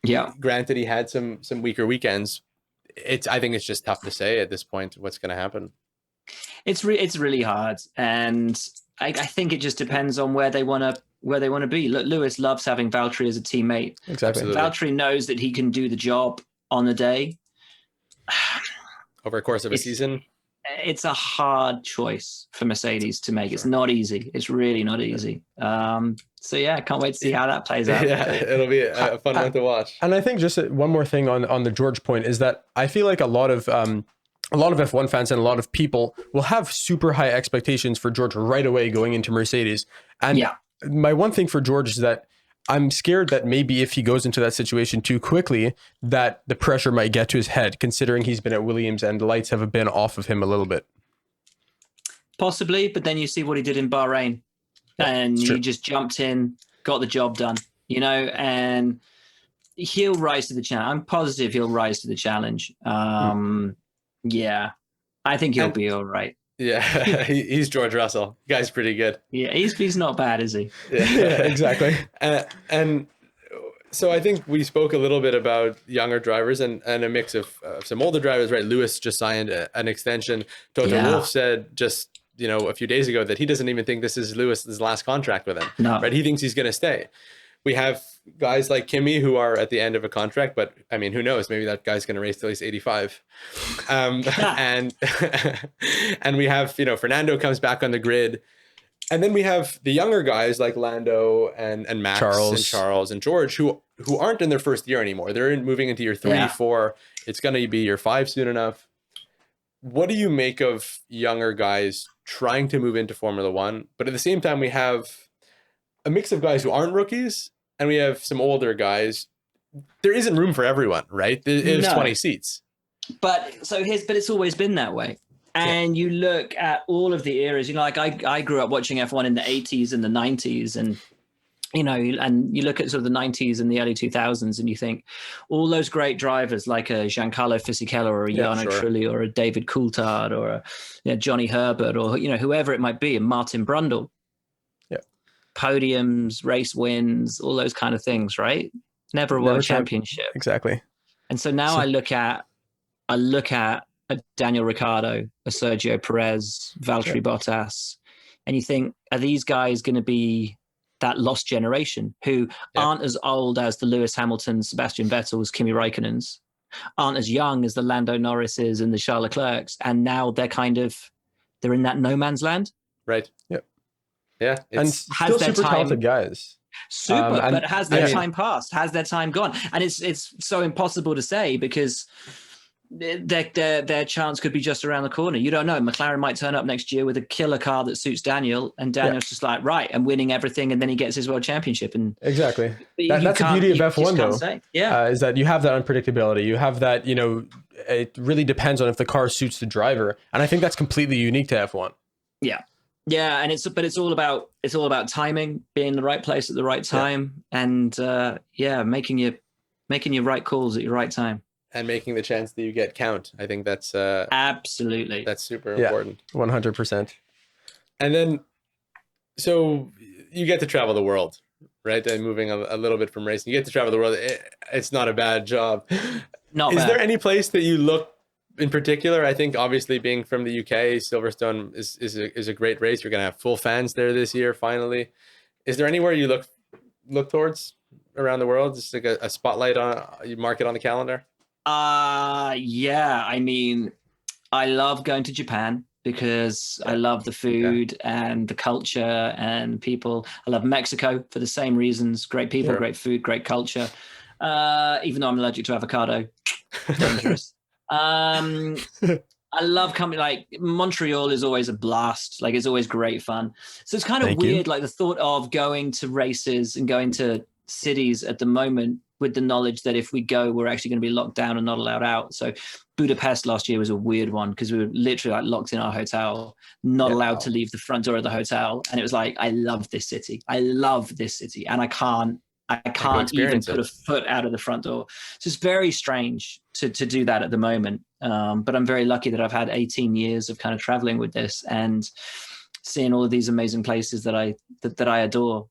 Yeah. Granted, he had some weaker weekends. I think it's just tough to say at this point what's going to happen. It's really hard, and I think it just depends on where they want to be. Look, Lewis loves having Valtteri as a teammate. Exactly. Valtteri knows that he can do the job on the day. Over the course of a season. It's a hard choice for Mercedes to make. Sure. It's not easy. It's really not easy. So yeah, I can't wait to see how that plays out. Yeah, it'll be a fun one to watch. And I think just one more thing on the George point is that I feel like a lot of F1 fans and a lot of people will have super high expectations for George right away going into Mercedes. And my one thing for George is that I'm scared that maybe if he goes into that situation too quickly, that the pressure might get to his head, considering he's been at Williams and the lights have been off of him a little bit. Possibly, but then you see what he did in Bahrain, and he just jumped in, got the job done, and he'll rise to the challenge. I'm positive he'll rise to the challenge. Yeah, I think he'll be all right. Yeah, he's George Russell. The guy's pretty good. Yeah, he's not bad, is he? Yeah, exactly. And so I think we spoke a little bit about younger drivers and a mix of some older drivers, right? Lewis just signed an extension. Toto Wolff said just a few days ago that he doesn't even think this is Lewis's last contract with him. No. Right? He thinks he's going to stay. We have guys like Kimi who are at the end of a contract, but I mean, who knows? Maybe that guy's going to race till he's 85. And we have, Fernando comes back on the grid. And then we have the younger guys like Lando and Max and Charles and George who aren't in their first year anymore. They're moving into year 3, 4. It's going to be year 5 soon enough. What do you make of younger guys trying to move into Formula One? But at the same time, we have a mix of guys who aren't rookies, and we have some older guys. There isn't room for everyone, right? There's 20 seats. but it's always been that way. And you look at all of the eras, like I grew up watching F1 in the 80s and the 90s, and and you look at sort of the 90s and the early 2000s, and you think all those great drivers like a Giancarlo Fisichella or a Jarno Trulli or a David Coulthard or a Johnny Herbert or whoever it might be, and Martin Brundle. Podiums, race wins, all those kind of things, right? Never a world championship. Exactly. And so now I look at a Daniel Ricciardo, a Sergio Perez, Valtteri Bottas, and you think, are these guys going to be that lost generation who aren't as old as the Lewis Hamiltons, Sebastian Vettels, Kimi Räikkönens, aren't as young as the Lando Norrises and the Charles Leclercs, and now they're in that no man's land? Right. Yep. Yeah, and still super talented guys. Super, but has their time passed? Has their time gone? And it's so impossible to say because their chance could be just around the corner. You don't know. McLaren might turn up next year with a killer car that suits Daniel, and Daniel's just like, right, I'm winning everything, and then he gets his world championship. And exactly, that's the beauty of F1, though. Is that you have that unpredictability. You have that. It really depends on if the car suits the driver, and I think that's completely unique to F1. Yeah. Yeah, and it's all about timing, being in the right place at the right time, and making your right calls at your right time, and making the chance that you get count. I think that's absolutely that's super important. 100%. And then, so you get to travel the world, right? And moving a little bit from racing, you get to travel the world. It's not a bad job. Is there any place that you look? In particular, I think obviously being from the UK, Silverstone is a great race. You're going to have full fans there this year, finally. Is there anywhere you look towards around the world? Just like a spotlight you mark it on the calendar? Yeah. I mean, I love going to Japan because I love the food and the culture and people. I love Mexico for the same reasons. Great people, great food, great culture. Even though I'm allergic to avocado, dangerous. I love company like Montreal is always a blast. Like it's always great fun. So it's kind of weird, like the thought of going to races and going to cities at the moment with the knowledge that if we go, we're actually going to be locked down and not allowed out. So Budapest last year was a weird one because we were literally like locked in our hotel, not allowed to leave the front door of the hotel. And it was like, I love this city. And I can't even put a foot out of the front door. So it's very strange to do that at the moment. But I'm very lucky that I've had 18 years of kind of traveling with this and seeing all of these amazing places that I adore.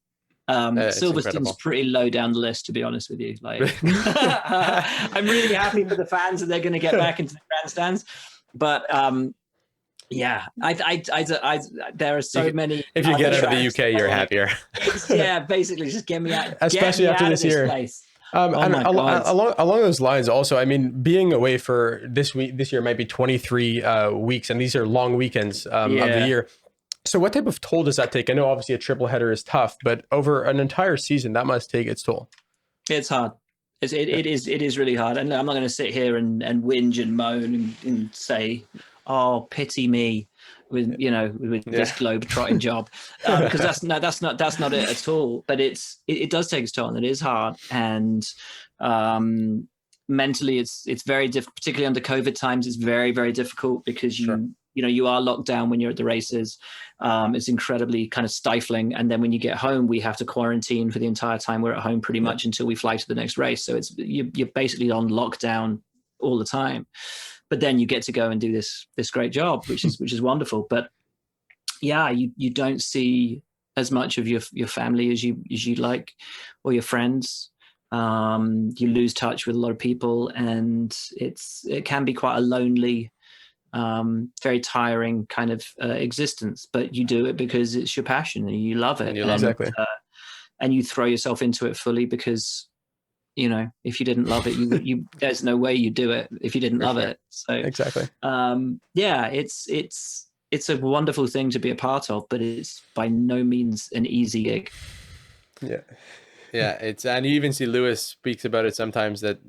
Silverstone's pretty low down the list, to be honest with you. Like, I'm really happy for the fans that they're going to get back into the grandstands. But yeah, there are so many. If you get out of the UK, you're happier. Yeah, basically, just get me out. Especially after this year. And along those lines, also, I mean, being away for this year might be 23 weeks, and these are long weekends of the year. So what type of toll does that take? I know obviously a triple header is tough, but over an entire season, that must take its toll. It's hard. It is really hard. And I'm not going to sit here and whinge and moan and say, oh, pity me with this globe-trotting job. Because that's not it at all. But it does take its toll, and it is hard. And mentally it's very difficult, particularly under COVID times. It's very, very difficult because you are locked down when you're at the races. It's incredibly kind of stifling. And then when you get home, we have to quarantine for the entire time we're at home pretty much until we fly to the next race. So you're basically on lockdown all the time. But then you get to go and do this great job, which is wonderful. But yeah, you don't see as much of your family as you'd like, or your friends. You lose touch with a lot of people, and it can be quite a lonely, very tiring kind of existence. But you do it because it's your passion and you love it. Exactly. And you throw yourself into it fully because, if you didn't love it, you there's no way you do it if you didn't love it. So exactly. Yeah, it's a wonderful thing to be a part of, but it's by no means an easy gig. Yeah. Yeah, and you even see Lewis speaks about it sometimes that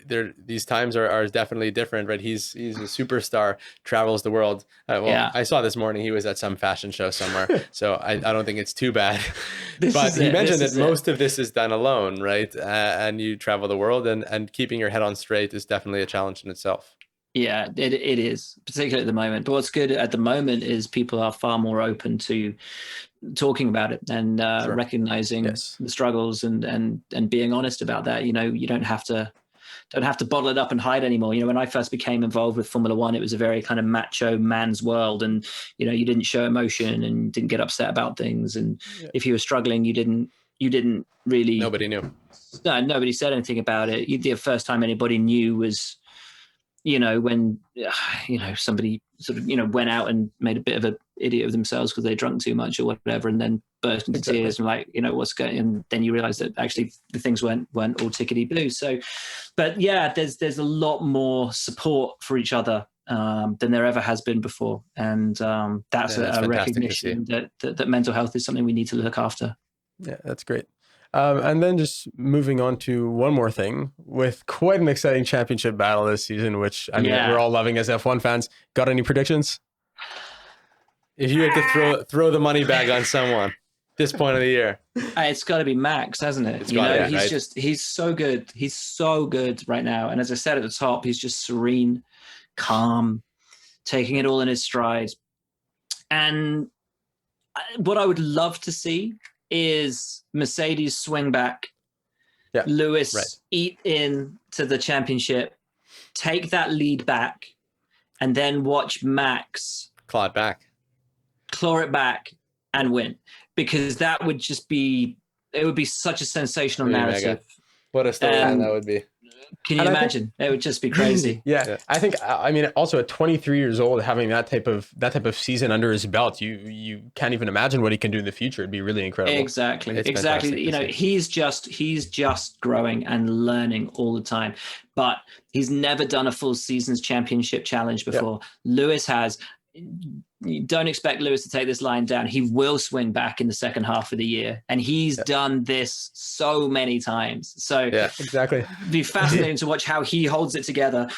these times are definitely different, right? He's a superstar, travels the world. I saw this morning he was at some fashion show somewhere, so I don't think it's too bad. But he mentioned that most of this is done alone, right? And you travel the world, and keeping your head on straight is definitely a challenge in itself. Yeah, it is, particularly at the moment. But what's good at the moment is people are far more open to talking about it and recognizing the struggles and being honest about that. You don't have to bottle it up and hide anymore. When I first became involved with Formula One, it was a very kind of macho man's world, and you didn't show emotion and didn't get upset about things. And if you were struggling, you didn't really. Nobody knew. No, nobody said anything about it. The first time anybody knew was, when somebody sort of went out and made a bit of an idiot of themselves because they drunk too much or whatever, and then burst into tears and what's going, and then you realize that actually the things weren't all tickety blue. So, but yeah, there's a lot more support for each other than there ever has been before, and that's a recognition that mental health is something we need to look after. Yeah, that's great. And then just moving on to one more thing, with quite an exciting championship battle this season, which we're all loving as F1 fans. Got any predictions? If you had to throw the money bag on someone this point of the year, it's got to be Max, hasn't it? He's so good. He's so good right now. And as I said at the top, he's just serene, calm, taking it all in his stride. And what I would love to see is Mercedes swing back, Lewis eat in to the championship, take that lead back, and then watch Max claw it back and win, because that would just be, it would be such a sensational narrative. Mega. What a storyline that would be. Can you imagine? It would just be crazy. Yeah. I think, also at 23 years old, having that type of season under his belt, you can't even imagine what he can do in the future. It'd be really incredible. Exactly. He's just growing and learning all the time, but he's never done a full season's championship challenge before. Yep. Lewis has. You don't expect Lewis to take this line down. He will swing back in the second half of the year, and he's done this so many times. So exactly, it'd be fascinating to watch how he holds it together,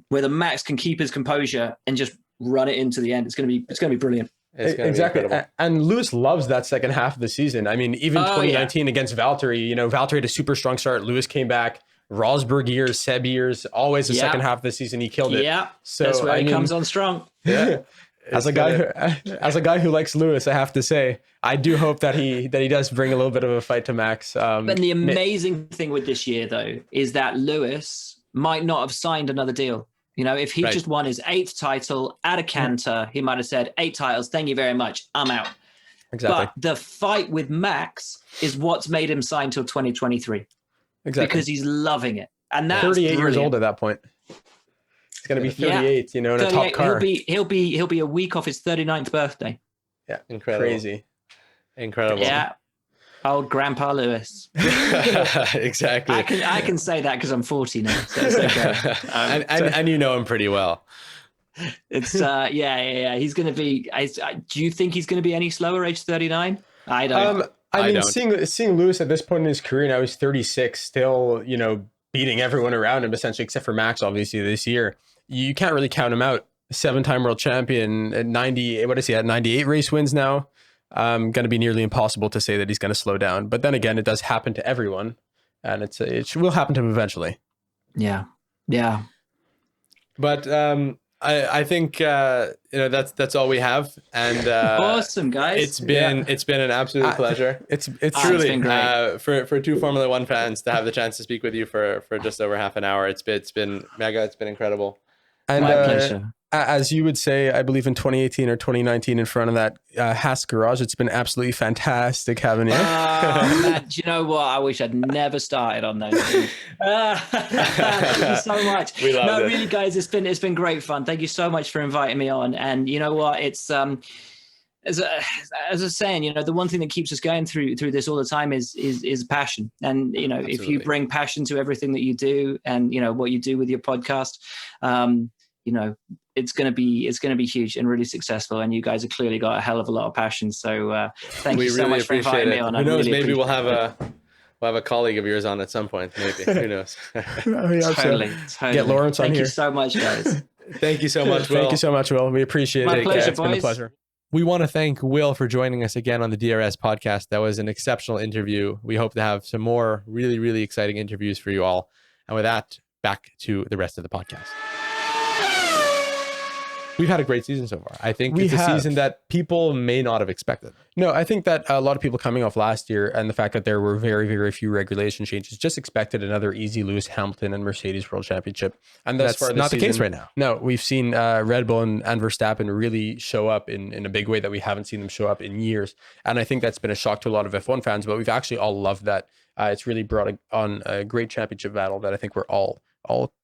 whether Max can keep his composure and just run it into the end. It's going to be brilliant. Exactly. And Lewis loves that second half of the season. I mean, even 2019 against Valtteri, Valtteri had a super strong start. Lewis came back. Rosberg years, Seb years, always the second half of the season, he killed it. Yeah, so that's where he comes on strong. Yeah. As a guy who likes Lewis, I have to say, I do hope that he does bring a little bit of a fight to Max. But the amazing thing with this year, though, is that Lewis might not have signed another deal. If he just won his 8th title at a canter, he might have said, 8 titles, thank you very much, I'm out. Exactly. But the fight with Max is what's made him sign till 2023. Exactly. Because he's loving it. And that's 38 years old at that point. He's going to be 38, in a top car. He'll be a week off his 39th birthday. Yeah, incredible. Crazy. Incredible. Yeah. Old Grandpa Lewis. Exactly. I can say that because I'm 40 now. So it's okay. And you know him pretty well. It's He's going to be. Do you think he's going to be any slower age 39? I don't. Seeing Lewis at this point in his career, now he's 36, still, beating everyone around him essentially, except for Max, obviously this year. You can't really count him out. 7-time world champion at 90. What is he at? 98 race wins now. Going to be nearly impossible to say that he's going to slow down. But then again, it does happen to everyone, and it will happen to him eventually. Yeah. But I think that's all we have, and awesome, guys. It's been an absolute pleasure. It's truly been great. For two Formula One fans to have the chance to speak with you for just over half an hour. It's been mega. It's been incredible. And my pleasure. As you would say, I believe in 2018 or 2019, in front of that Haas garage, it's been absolutely fantastic having you. Matt, do you know what? I wish I'd never started on those things. Thank you so much. We loved it. Really, guys, it's been great fun. Thank you so much for inviting me on. And you know what? It's as I was saying, the one thing that keeps us going through this all the time is passion. And Absolutely. If you bring passion to everything that you do, and what you do with your podcast, it's going to be huge and really successful. And you guys have clearly got a hell of a lot of passion. So thank you so much for inviting me on. Who knows? Maybe we'll have We'll have a colleague of yours on at some point, maybe. Who knows? Totally. Get Lawrence on Thank here. you so much, guys. Thank you so much, Will. Thank you so much, Will. We appreciate My it. pleasure, It's been a boys. pleasure. We want to thank Will for joining us again on the DRS podcast. That was an exceptional interview. We hope to have some more really, really exciting interviews for you all. And with that, back to the rest of the podcast. We've had a great season so far. I think it's a season that people may not have expected. No, I think that a lot of people coming off last year and the fact that there were very, very few regulation changes just expected another easy Lewis Hamilton and Mercedes World Championship. And That's not the case right now. No, we've seen Red Bull and Verstappen really show up in a big way that we haven't seen them show up in years. And I think that's been a shock to a lot of F1 fans, but we've actually all loved that. It's really brought on a great championship battle that I think we're all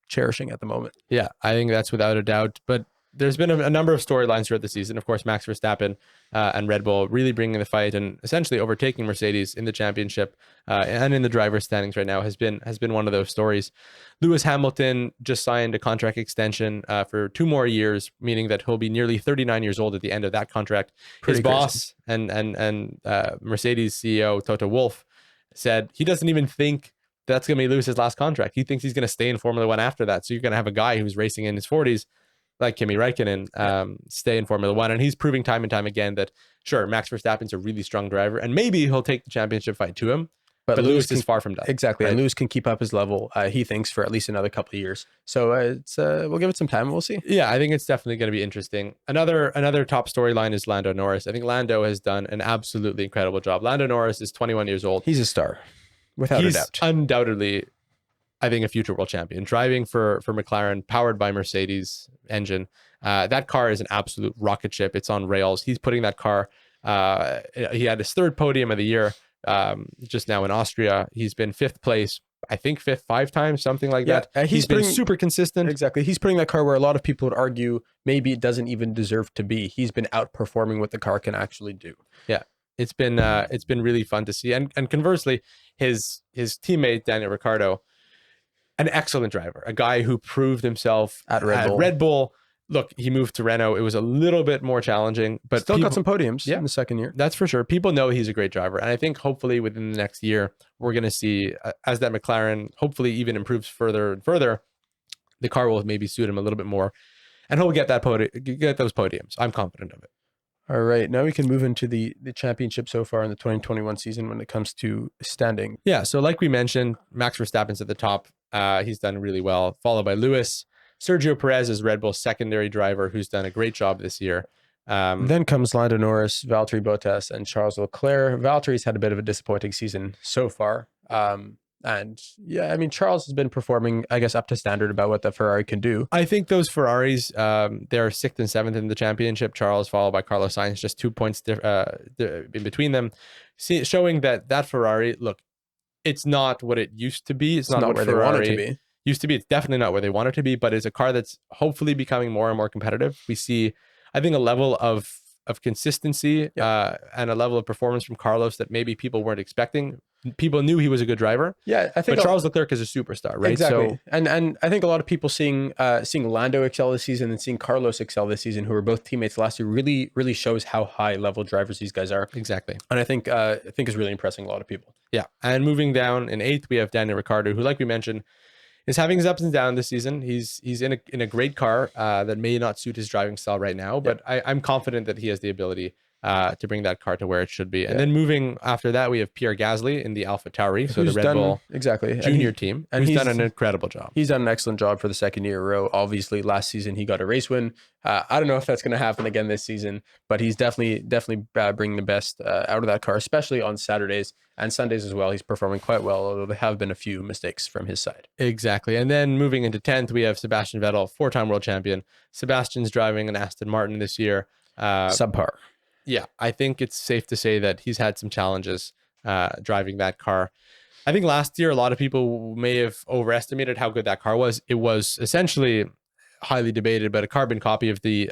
cherishing at the moment. Yeah, I think that's without a doubt. But there's been a number of storylines throughout the season. Of course, Max Verstappen and Red Bull really bringing the fight and essentially overtaking Mercedes in the championship and in the driver's standings right now has been one of those stories. Lewis Hamilton just signed a contract extension for 2 more years, meaning that he'll be nearly 39 years old at the end of that contract. His boss and Mercedes CEO Toto Wolff said he doesn't even think that's going to be Lewis's last contract. He thinks he's going to stay in Formula One after that. So you're going to have a guy who's racing in his 40s, like Kimi Räikkönen, stay in Formula One. And he's proving time and time again that, sure, Max Verstappen's a really strong driver, and maybe he'll take the championship fight to him. But Lewis is far from done. Exactly. Right? And Lewis can keep up his level, he thinks, for at least another couple of years. So we'll give it some time. We'll see. Yeah, I think it's definitely going to be interesting. Another top storyline is Lando Norris. I think Lando has done an absolutely incredible job. Lando Norris is 21 years old. He's a star, without a doubt. Undoubtedly, I think, a future world champion. Driving for McLaren, powered by Mercedes engine. That car is an absolute rocket ship. It's on rails. He's putting that car. He had his 3rd podium of the year just now in Austria. He's been 5th place, I think 5 times, something like that. He's been super consistent. Exactly. He's putting that car where a lot of people would argue maybe it doesn't even deserve to be. He's been outperforming what the car can actually do. Yeah. It's been really fun to see. And conversely, his teammate, Daniel Ricciardo, an excellent driver, a guy who proved himself at Red Bull. Look, he moved to Renault. It was a little bit more challenging, but still got some podiums in the second year. That's for sure. People know he's a great driver. And I think hopefully within the next year, we're going to see, as that McLaren hopefully even improves further and further, the car will maybe suit him a little bit more. And he'll get get those podiums. I'm confident of it. All right. Now we can move into the championship so far in the 2021 season when it comes to standing. Yeah. So like we mentioned, Max Verstappen's at the top. He's done really well, followed by Lewis. Sergio Perez is Red Bull's secondary driver, who's done a great job this year. Then comes Lando Norris, Valtteri Bottas, and Charles Leclerc. Valtteri's had a bit of a disappointing season so far. And yeah, I mean, Charles has been performing, I guess, up to standard about what the Ferrari can do. I think those Ferraris, they're 6th and 7th in the championship. Charles followed by Carlos Sainz, just 2 points in between them, showing that Ferrari, look, it's not what it used to be. It's not what where Ferrari they want it to be. Used to be. It's definitely not where they want it to be, but it's a car that's hopefully becoming more and more competitive. We see, I think, a level of consistency and a level of performance from Carlos that maybe people weren't expecting. People knew he was a good driver. Yeah, I think. But Charles Leclerc is a superstar, right? Exactly. So, and I think a lot of people seeing Lando excel this season and seeing Carlos excel this season, who were both teammates last year, really shows how high level drivers these guys are. Exactly. And I think is really impressing a lot of people. Yeah. And moving down in 8th, we have Daniel Ricciardo, who, like we mentioned, is having his ups and downs this season. He's in a great car that may not suit his driving style right now, but I'm confident that he has the ability to bring that car to where it should be. And then moving after that, we have Pierre Gasly in the AlphaTauri, so the Red Bull junior team, and he's done an incredible job. He's done an excellent job for the second year in a row. Obviously, last season he got a race win. I don't know if that's going to happen again this season, but he's definitely bringing the best out of that car, especially on Saturdays and Sundays as well. He's performing quite well, although there have been a few mistakes from his side. Exactly. And then moving into 10th, we have Sebastian Vettel, 4-time world champion. Sebastian's driving an Aston Martin this year. Subpar. Yeah, I think it's safe to say that he's had some challenges driving that car. I think last year, a lot of people may have overestimated how good that car was. It was essentially highly debated, but a carbon copy of the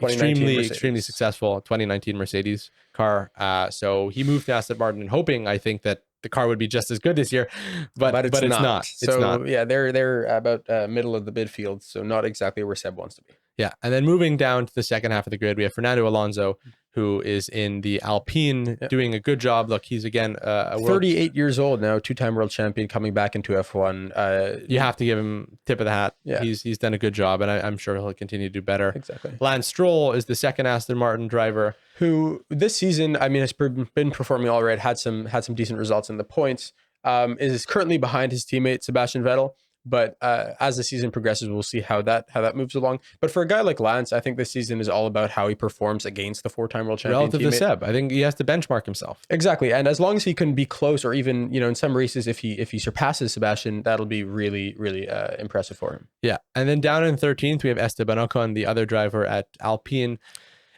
extremely successful 2019 Mercedes car. So he moved to Aston Martin hoping, I think, that the car would be just as good this year, but it's not. So yeah, they're about middle of the midfield, so not exactly where Seb wants to be. Yeah. And then moving down to the second half of the grid, we have Fernando Alonso, who is in the Alpine, doing a good job. Look, he's again a 38 years old now, two-time world champion, coming back into F1. You have to give him tip of the hat. Yeah. He's done a good job, and I'm sure he'll continue to do better. Exactly. Lance Stroll is the second Aston Martin driver, who this season, I mean, has been performing all right, had some decent results in the points, is currently behind his teammate Sebastian Vettel. But as the season progresses, we'll see how that moves along. But for a guy like Lance, I think this season is all about how he performs against the four-time world champion relative teammate. to Seb. I think he has to benchmark himself. Exactly, and as long as he can be close, or even in some races, if he surpasses Sebastian, that'll be really impressive for him. Yeah, and then down in 13th, we have Esteban Ocon, the other driver at Alpine.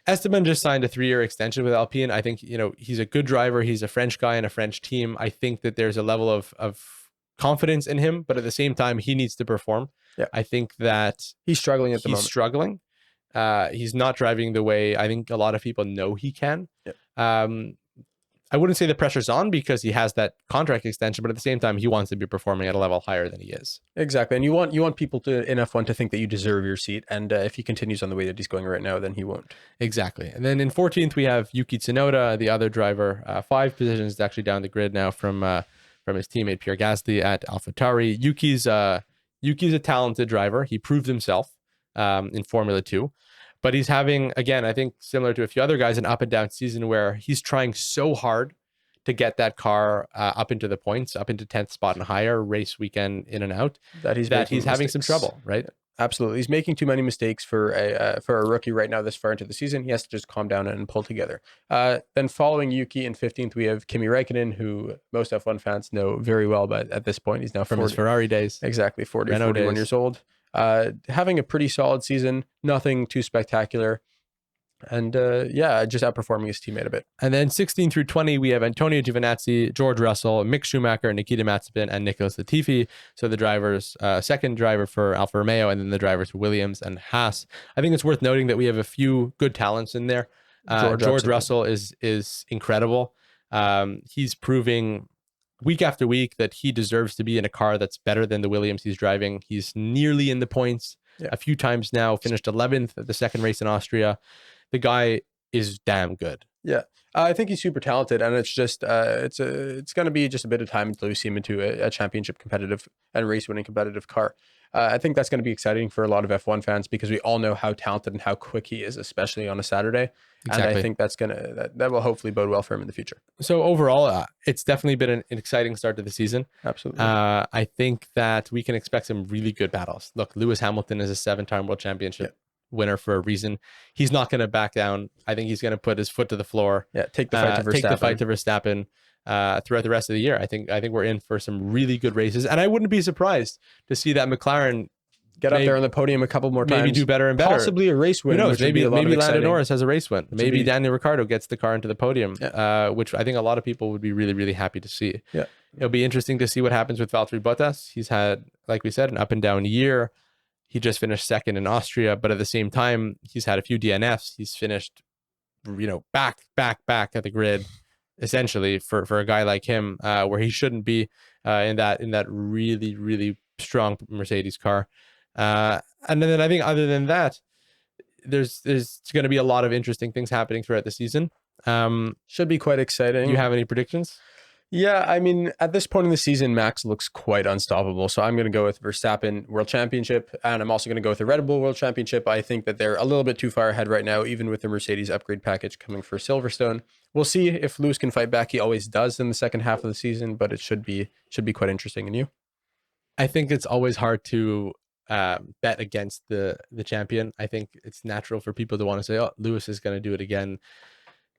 Esteban just signed a 3-year extension with Alpine. I think he's a good driver. He's a French guy in a French team. I think that there's a level of confidence in him, but at the same time, he needs to perform. Yeah. I think that he's struggling at the moment. He's struggling. He's not driving the way I think a lot of people know he can. Yeah. I wouldn't say the pressure's on because he has that contract extension, but at the same time, he wants to be performing at a level higher than he is. Exactly, and you want people to in F1 to think that you deserve your seat, and if he continues on the way that he's going right now, then he won't. Exactly. And then in 14th, we have Yuki Tsunoda, the other driver, 5 positions actually down the grid now from his teammate Pierre Gasly at AlphaTauri. Yuki's a talented driver. He proved himself in Formula 2. But he's having, again, I think similar to a few other guys, an up and down season where he's trying so hard to get that car up into the points, up into 10th spot and higher, race weekend in and out, that he's having some trouble, right? Absolutely. He's making too many mistakes for a rookie right now this far into the season. He has to just calm down and pull together. Then following Yuki in 15th, we have Kimi Räikkönen, who most F1 fans know very well, but at this point, he's now from his Ferrari days. Exactly, 41 years old. Having a pretty solid season, nothing too spectacular. And just outperforming his teammate a bit. And then 16 through 20, we have Antonio Giovinazzi, George Russell, Mick Schumacher, Nikita Mazepin, and Nicholas Latifi. So the drivers, second driver for Alfa Romeo, and then the drivers for Williams and Haas. I think it's worth noting that we have a few good talents in there. George Russell is incredible. He's proving week after week that he deserves to be in a car that's better than the Williams he's driving. He's nearly in the points a few times now, finished 11th at the second race in Austria. The guy is damn good. Yeah, I think he's super talented, and it's just it's going to be just a bit of time until we see him into a championship competitive and race winning competitive car. I think that's going to be exciting for a lot of F1 fans because we all know how talented and how quick he is, especially on a Saturday. Exactly. And I think that will hopefully bode well for him in the future. So overall, it's definitely been an exciting start to the season. Absolutely. I think that we can expect some really good battles. Look, Lewis Hamilton is a 7-time world championship winner for a reason. He's not going to back down. I think he's going to put his foot to the floor. Yeah, take the fight to Verstappen. Throughout the rest of the year. I think we're in for some really good races, and I wouldn't be surprised to see that McLaren get up there on the podium a couple more times, maybe do better and better, possibly a race win. Who knows? Maybe Lando Norris has a race win. Maybe Daniel Ricciardo gets the car into the podium, which I think a lot of people would be really, really happy to see. Yeah, it'll be interesting to see what happens with Valtteri Bottas. He's had, like we said, an up and down year. He just finished second in Austria, but at the same time, he's had a few DNFs. He's finished, back at the grid, essentially for a guy like him, where he shouldn't be in that really, really strong Mercedes car. And then I think other than that, there's going to be a lot of interesting things happening throughout the season. Should be quite exciting. Do you have any predictions? Yeah, I mean, at this point in the season, Max looks quite unstoppable. So I'm going to go with Verstappen World Championship, and I'm also going to go with the Red Bull World Championship. I think that they're a little bit too far ahead right now, even with the Mercedes upgrade package coming for Silverstone. We'll see if Lewis can fight back. He always does in the second half of the season, but it should be quite interesting. And you? I think it's always hard to bet against the champion. I think it's natural for people to want to say, "Oh, Lewis is going to do it again.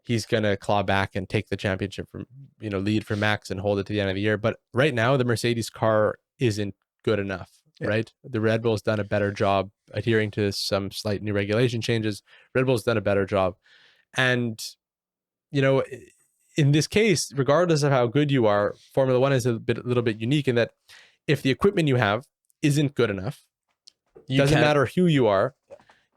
He's going to claw back and take the championship from, lead for Max and hold it to the end of the year." But right now, the Mercedes car isn't good enough, right? The Red Bull's done a better job adhering to some slight new regulation changes. Red Bull's done a better job. And, in this case, regardless of how good you are, Formula One is a little bit unique in that if the equipment you have isn't good enough, doesn't matter who you are,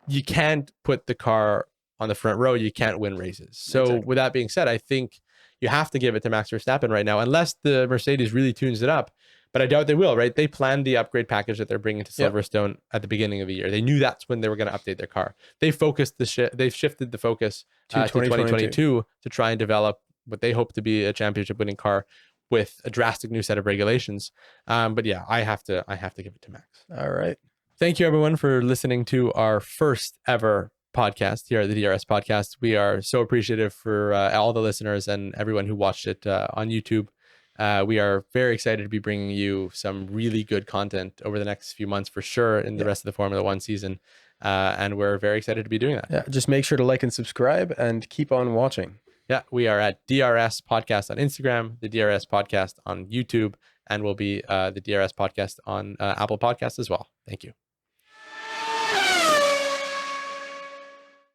you can't put the car on the front row, you can't win races. So with that being said, I think you have to give it to Max Verstappen right now, unless the Mercedes really tunes it up. but I doubt they will, right? They planned the upgrade package that they're bringing to Silverstone at the beginning of the year. They knew that's when they were going to update their car. They focused they've shifted the focus to 2022 to try and develop what they hope to be a championship winning car with a drastic new set of regulations. But yeah, I have to give it to Max. All right. Thank you everyone for listening to our first ever podcast here at the DRS Podcast. We are so appreciative for all the listeners and everyone who watched it on YouTube. We are very excited to be bringing you some really good content over the next few months for sure in the rest of the Formula One season. And we're very excited to be doing that. Yeah, just make sure to like and subscribe and keep on watching. Yeah, we are at DRS Podcast on Instagram, the DRS Podcast on YouTube, and we'll be the DRS Podcast on Apple Podcasts as well. Thank you.